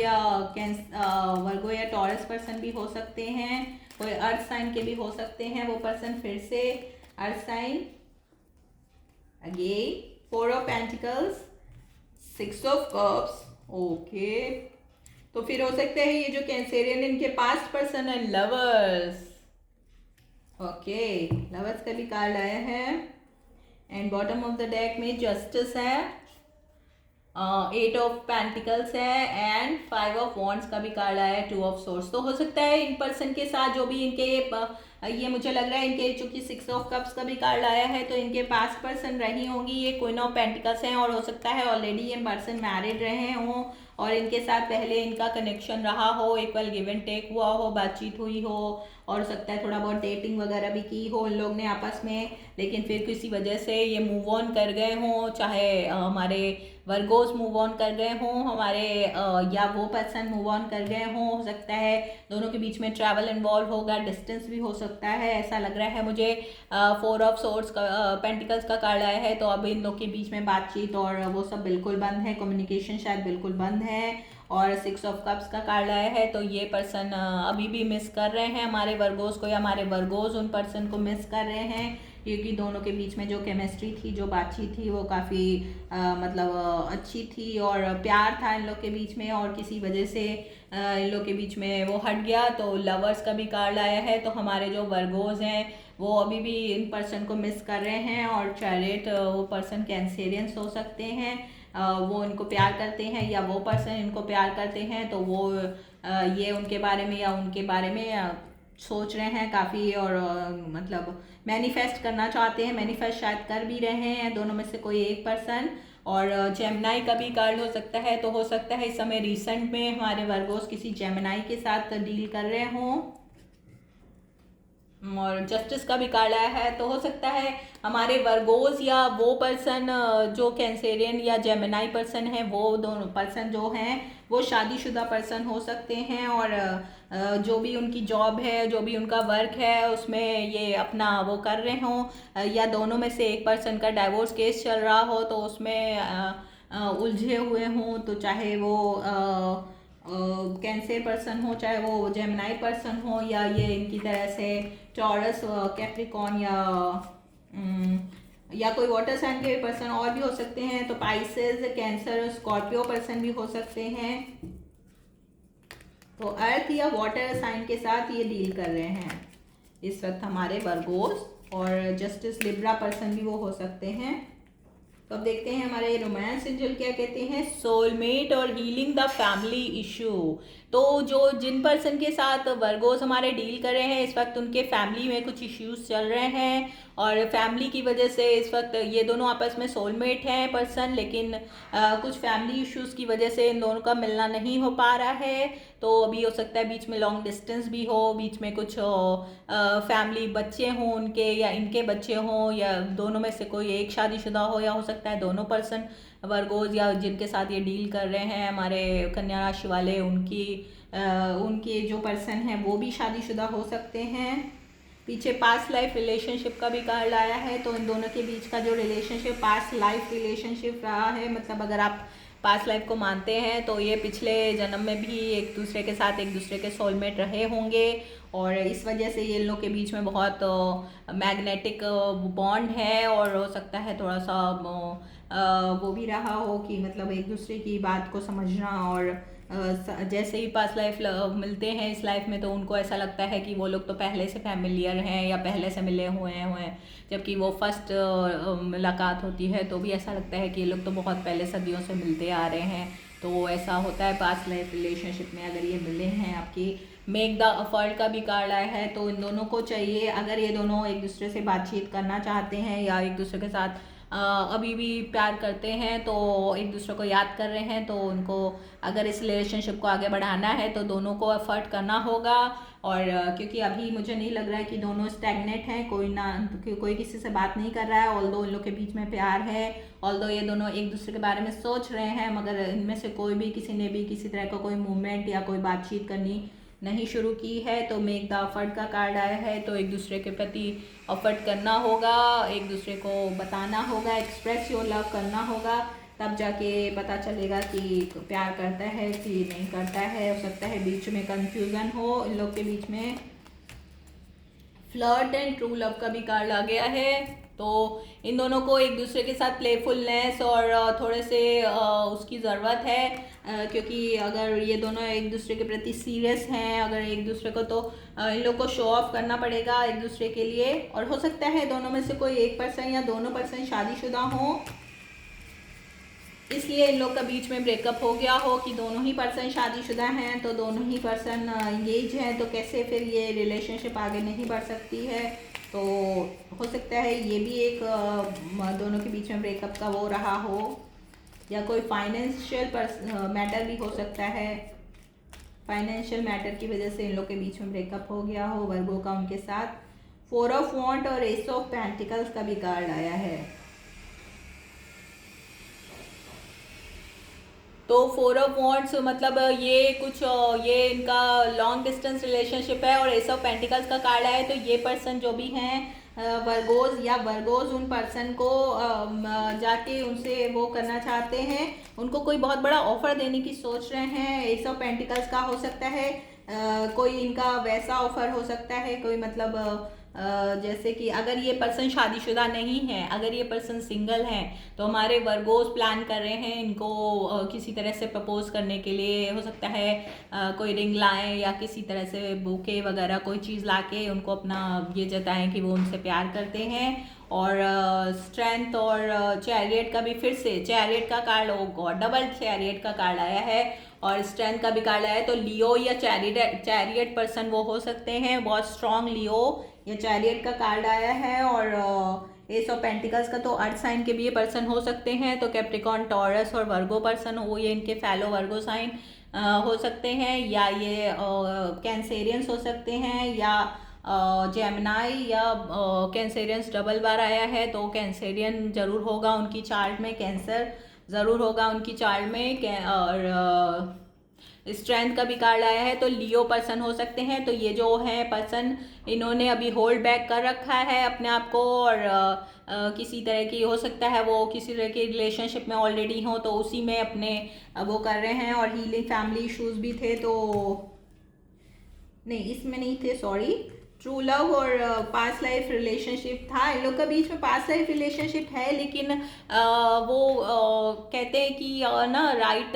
या टॉरस पर्सन भी हो सकते हैं, कोई अर्थ साइन के भी हो सकते हैं वो पर्सन। फिर से earth sign, again 4 of pentacles, 6 of cups. Okay, तो फिर हो सकता है ये जो कैंसेरियन इनके पास्ट पर्सन है लवर्स। ओके, लवर्स का भी कार्ड आया है, and bottom of the deck में जस्टिस है, 8 ऑफ पेंटिकल्स है, एंड 5 ऑफ वॉन्ड्स का भी कार्ड आया है, 2 ऑफ सोर्स। तो हो सकता है इन पर्सन के साथ जो भी इनके ये मुझे लग रहा है इनके चूंकि 6 ऑफ कप्स का भी कार्ड आया है, तो इनके पास पर्सन रही होंगी ये क्वीन ऑफ पेंटिकल्स हैं, और हो सकता है ऑलरेडी ये पर्सन मैरिड रहे हों और इनके साथ पहले इनका कनेक्शन रहा हो, इक्वल गिव एंड टेक हुआ हो, बातचीत हुई हो, और हो सकता है थोड़ा बहुत डेटिंग वगैरह भी की हो इन लोग ने आपस में, लेकिन फिर किसी वजह से ये मूव ऑन कर गए हों, चाहे हमारे वर्गोस मूव ऑन कर गए हों, हमारे या वो पर्सन मूव ऑन कर गए हों। हो सकता है दोनों के बीच में ट्रैवल इन्वॉल्व होगा, डिस्टेंस भी हो सकता है, ऐसा लग रहा है मुझे। 4 ऑफ सोर्ड्स का पेंटिकल्स का कार्ड आया है, तो अब इन लोग के बीच में बातचीत और वो सब बिल्कुल बंद है, कम्युनिकेशन शायद बिल्कुल बंद है। और 6 ऑफ कप्स का कार्ड आया है, तो ये पर्सन अभी भी मिस कर रहे हैं हमारे वर्गोस को, या हमारे वर्गोस उन पर्सन को मिस कर रहे हैं, क्योंकि दोनों के बीच में जो केमिस्ट्री थी, जो बातचीत थी, वो काफ़ी मतलब अच्छी थी और प्यार था इन लोग के बीच में, और किसी वजह से इन लोग के बीच में वो हट गया। तो लवर्स का भी कार्ड आया है, तो हमारे जो वर्गोस हैं वो अभी भी इन पर्सन को मिस कर रहे हैं, और चैरिट वो पर्सन कैंसेरियंस हो सकते हैं, वो इनको प्यार करते हैं या वो पर्सन इनको प्यार करते हैं, तो वो ये उनके बारे में या उनके बारे में सोच रहे हैं काफ़ी, और मतलब मैनिफेस्ट करना चाहते हैं, मैनिफेस्ट शायद कर भी रहे हैं दोनों में से कोई एक पर्सन। और जेमिनाई का भी कार्ड हो सकता है, तो हो सकता है इस समय रिसेंट में हमारे वर्गोस किसी जेमिनाई के साथ डील कर रहे हों। और जस्टिस का भी कार्ड आया है, तो हो सकता है हमारे वर्गोस या वो पर्सन जो कैंसेरियन या जेमिनाई पर्सन है, वो दोनों पर्सन जो हैं वो शादीशुदा पर्सन हो सकते हैं, और जो भी उनकी जॉब है, जो भी उनका वर्क है, उसमें ये अपना वो कर रहे हों, या दोनों में से एक पर्सन का डाइवोर्स केस चल रहा हो तो उसमें उलझे हुए हों, तो चाहे वो कैंसर पर्सन हो, चाहे वो जेमिनाई पर्सन हो, या ये इनकी तरह से टॉरस, कैप्रिकॉन, या कोई वाटर साइन के पर्सन और भी हो सकते हैं, तो पाइसेस, कैंसर, स्कॉर्पियो पर्सन भी हो सकते हैं। तो अर्थ या वाटर साइन के साथ ये डील कर रहे हैं इस वक्त हमारे वर्गोस, और जस्टिस लिब्रा पर्सन भी वो हो सकते हैं। तो अब देखते हैं हमारे रोमांस एंजल क्या कहते हैं। सोलमेट और हीलिंग द फैमिली इशू। तो जो जिन पर्सन के साथ वर्गोस हमारे डील कर रहे हैं इस वक्त, उनके फैमिली में कुछ इश्यूज चल रहे हैं, और फैमिली की वजह से इस वक्त ये दोनों आपस में सोलमेट हैं पर्सन, लेकिन कुछ फैमिली इश्यूज की वजह से इन दोनों का मिलना नहीं हो पा रहा है। तो अभी हो सकता है बीच में लॉन्ग डिस्टेंस भी हो, बीच में कुछ फैमिली बच्चे हों उनके, या इनके बच्चे हों, या दोनों में से कोई एक शादीशुदा हो, या हो सकता है दोनों पर्सन वर्गोस या जिनके साथ ये डील कर रहे हैं हमारे कन्या राशि वाले, उनके जो पर्सन हैं वो भी शादीशुदा हो सकते हैं। पीछे पास्ट लाइफ रिलेशनशिप का भी कार्ड आया है, तो इन दोनों के बीच का जो रिलेशनशिप पास्ट लाइफ रिलेशनशिप रहा है, मतलब अगर आप पास्ट लाइफ को मानते हैं तो ये पिछले जन्म में भी एक दूसरे के साथ एक दूसरे के सोलमेट रहे होंगे, और इस वजह से ये लोग के बीच में बहुत मैग्नेटिक बॉन्ड है, और हो सकता है थोड़ा सा वो भी रहा हो कि मतलब एक दूसरे की बात को समझना और जैसे ही पास्ट लाइफ मिलते हैं इस लाइफ में तो उनको ऐसा लगता है कि वो लोग तो पहले से फैमिलियर हैं या पहले से मिले हुए हैं, जबकि वो फर्स्ट मुलाकात होती है तो भी ऐसा लगता है कि ये लोग तो बहुत पहले सदियों से मिलते आ रहे हैं। तो ऐसा होता है पास्ट लाइफ रिलेशनशिप में अगर ये मिले हैं आपकी। मेक द एफर्ट का भी कार्ड आया है, तो इन दोनों को चाहिए, अगर ये दोनों एक दूसरे से बातचीत करना चाहते हैं या एक दूसरे के साथ अभी भी प्यार करते हैं, तो एक दूसरे को याद कर रहे हैं, तो उनको अगर इस रिलेशनशिप को आगे बढ़ाना है तो दोनों को एफर्ट करना होगा। और क्योंकि अभी मुझे नहीं लग रहा है कि दोनों स्टैग्नेट हैं, कोई किसी से बात नहीं कर रहा है, ऑल्दो इन लोग के बीच में प्यार है, ऑल्दो ये दोनों एक दूसरे के बारे में सोच रहे हैं, मगर इनमें से कोई भी किसी ने भी किसी तरह का कोई मूवमेंट या कोई बातचीत करनी नहीं शुरू की है। तो मेक द एफर्ट का कार्ड आया है, तो एक दूसरे के प्रति एफर्ट करना होगा, एक दूसरे को बताना होगा, एक्सप्रेस योर लव करना होगा, तब जाके पता चलेगा कि प्यार करता है कि नहीं करता है। हो सकता है बीच में कंफ्यूजन हो इन लोग के बीच में। फ्लर्ट एंड ट्रू लव का भी कार्ड आ गया है, तो इन दोनों को एक दूसरे के साथ प्लेफुलनेस और थोड़े से उसकी ज़रूरत है, क्योंकि अगर ये दोनों एक दूसरे के प्रति सीरियस हैं, अगर एक दूसरे को, तो इन लोग को शो ऑफ करना पड़ेगा एक दूसरे के लिए। और हो सकता है दोनों में से कोई एक पर्सन या दोनों पर्सन शादीशुदा हो, इसलिए इन लोग का बीच में ब्रेकअप हो गया हो, कि दोनों ही पर्सन शादीशुदा हैं तो दोनों ही पर्सन एंगेज हैं, तो कैसे फिर ये रिलेशनशिप आगे नहीं बढ़ सकती है। तो हो सकता है ये भी एक दोनों के बीच में ब्रेकअप का वो रहा हो, या कोई फाइनेंशियल मैटर भी हो सकता है, फाइनेंशियल मैटर की वजह से इन लोग के बीच में ब्रेकअप हो गया हो वर्गो का उनके साथ। 4 ऑफ वॉन्ट और एस ऑफ पेंटिकल्स का भी कार्ड आया है, तो 4 ऑफ वॉन्ट्स मतलब ये कुछ ये इनका लॉन्ग डिस्टेंस रिलेशनशिप है, और एस ऑफ पेंटिकल्स का कार्ड आया है, तो ये पर्सन जो भी हैं वर्गोज उन पर्सन को जाके उनसे वो करना चाहते हैं, उनको कोई बहुत बड़ा ऑफर देने की सोच रहे हैं। एस ऑफ पेंटिकल्स का हो सकता है कोई इनका वैसा ऑफर हो सकता है, कोई मतलब जैसे कि अगर ये पर्सन शादीशुदा नहीं है, अगर ये पर्सन सिंगल हैं, तो हमारे वर्गोस प्लान कर रहे हैं इनको किसी तरह से प्रपोज करने के लिए। हो सकता है कोई रिंग लाएं या किसी तरह से बुके वगैरह कोई चीज़ लाके उनको अपना ये जताएं कि वो उनसे प्यार करते हैं। और स्ट्रेंथ और चैरियट का भी फिर से चैरियट का कार्ड, ओ गॉड, डबल चैरियट का कार्ड आया है और स्ट्रेंथ का भी कार्ड आया है। तो लियो या चैरियट पर्सन वो हो सकते हैं, बहुत स्ट्रॉन्ग लियो या चैरियट का कार्ड आया है। और एस ऑफ पेंटिकल्स का तो अर्थ साइन के भी ये पर्सन हो सकते हैं, तो कैप्रिकॉन, टॉरस और वर्गो पर्सन हो, ये इनके फैलो वर्गो साइन हो सकते हैं, या ये कैंसेरियंस हो सकते हैं, या जेमिनाई या कैंसेरियंस डबल बार आया है, तो कैंसेरियन ज़रूर होगा उनकी चार्ट में, कैंसर ज़रूर होगा उनकी चार्ट में। और स्ट्रेंथ का भी कार्ड आया है, तो लियो पर्सन हो सकते हैं। तो ये जो है पर्सन, इन्होंने अभी होल्ड बैक कर रखा है अपने आप को, और किसी तरह की हो सकता है वो किसी तरह की रिलेशनशिप में ऑलरेडी हो, तो उसी में अपने वो कर रहे हैं। और हीलिंग फैमिली इश्यूज भी थे, तो नहीं इसमें नहीं थे, सॉरी, ट्रू लव और पास्ट लाइफ रिलेशनशिप था इन लोग का बीच में। पास्ट लाइफ रिलेशनशिप है, लेकिन वो कहते हैं कि ना right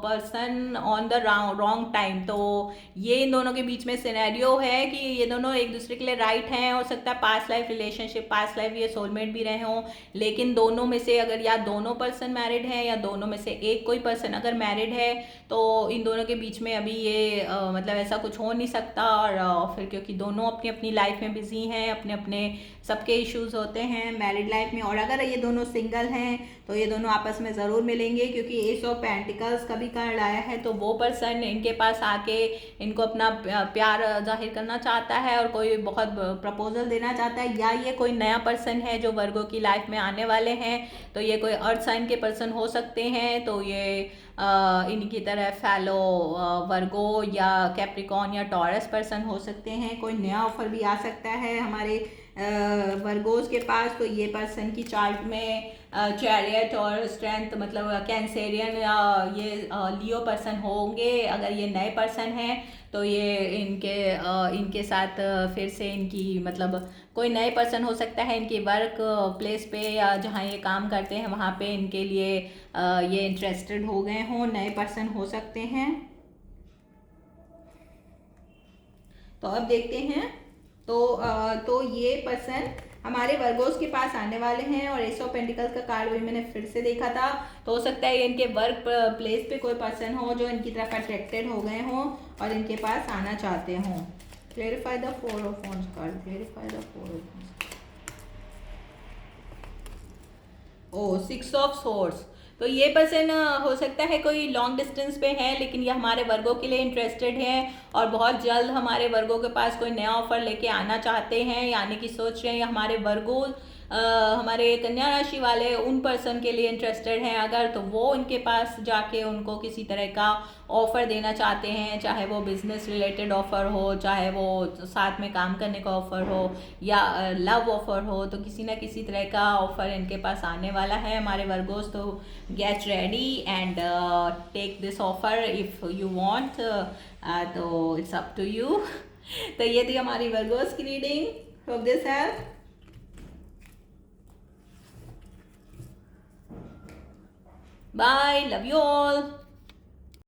person on the wrong time, तो ये इन दोनों के बीच में सिनेरियो है कि ये दोनों एक दूसरे के लिए राइट हैं। हो सकता है past life relationship, past life ये सोलमेट भी रहे हों, लेकिन दोनों में से अगर या दोनों पर्सन मैरिड हैं या दोनों में से एक कोई पर्सन अगर मैरिड है, तो इन दोनों के बीच में अभी ये मतलब ऐसा कुछ हो नहीं सकता। और फिर क्योंकि दोनों अपनी लाइफ में बिजी हैं, अपने अपने सबके इश्यूज होते हैं मैरिड लाइफ में। और अगर ये दोनों सिंगल हैं तो ये दोनों आपस में ज़रूर मिलेंगे, क्योंकि एस ऑफ पेंटिकल्स का भी कार्ड आया है, तो वो पर्सन इनके पास आके इनको अपना प्यार जाहिर करना चाहता है और कोई बहुत प्रपोजल देना चाहता है, या ये कोई नया पर्सन है जो वर्गो की लाइफ में आने वाले हैं, तो ये कोई अर्थ साइन के पर्सन हो सकते हैं। तो ये इनकी तरह फैलो वर्गो या कैप्रिकॉन या टॉरस पर्सन हो सकते हैं। कोई नया ऑफर भी आ सकता है हमारे वर्गोज के पास, तो ये पर्सन की चार्ट में चैरियट और स्ट्रेंथ मतलब कैंसेरियन या ये लियो पर्सन होंगे। अगर ये नए पर्सन हैं तो ये इनके साथ फिर से इनकी मतलब कोई नए पर्सन हो सकता है इनके वर्क प्लेस पे या जहाँ ये काम करते हैं वहाँ पे इनके लिए ये इंटरेस्टेड हो गए हों, नए पर्सन हो सकते हैं। तो अब देखते हैं। तो ये पर्सन हमारे वर्गोस के पास आने वाले हैं और एस ऑफ पेंटिकल्स का कार्ड वही मैंने फिर से देखा था। तो हो सकता है इनके वर्क प्लेस पे कोई पर्सन हो जो इनकी तरफ अट्रैक्टेड हो गए हों और इनके पास आना चाहते हों। Clarify the 4 of wands card, clarify the 4 of wands. Oh 6 of swords. तो ये पर्सन हो सकता है कोई लॉन्ग डिस्टेंस पे है, लेकिन ये हमारे वर्गों के लिए इंटरेस्टेड है और बहुत जल्द हमारे वर्गों के पास कोई नया ऑफर लेके आना चाहते हैं, यानी कि सोच रहे हैं हमारे वर्गों हमारे कन्या राशि वाले उन पर्सन के लिए इंटरेस्टेड हैं अगर, तो वो उनके पास जाके उनको किसी तरह का ऑफ़र देना चाहते हैं, चाहे वो बिजनेस रिलेटेड ऑफ़र हो, चाहे वो साथ में काम करने का ऑफ़र हो या लव ऑफ़र हो, तो किसी ना किसी तरह का ऑफ़र इनके पास आने वाला है हमारे वर्गोस। तो get ready and take this offer if you want, तो इट्स अप टू यू। तो ये थी हमारी वर्गोस की reading. Hope this help. Bye. Love you all.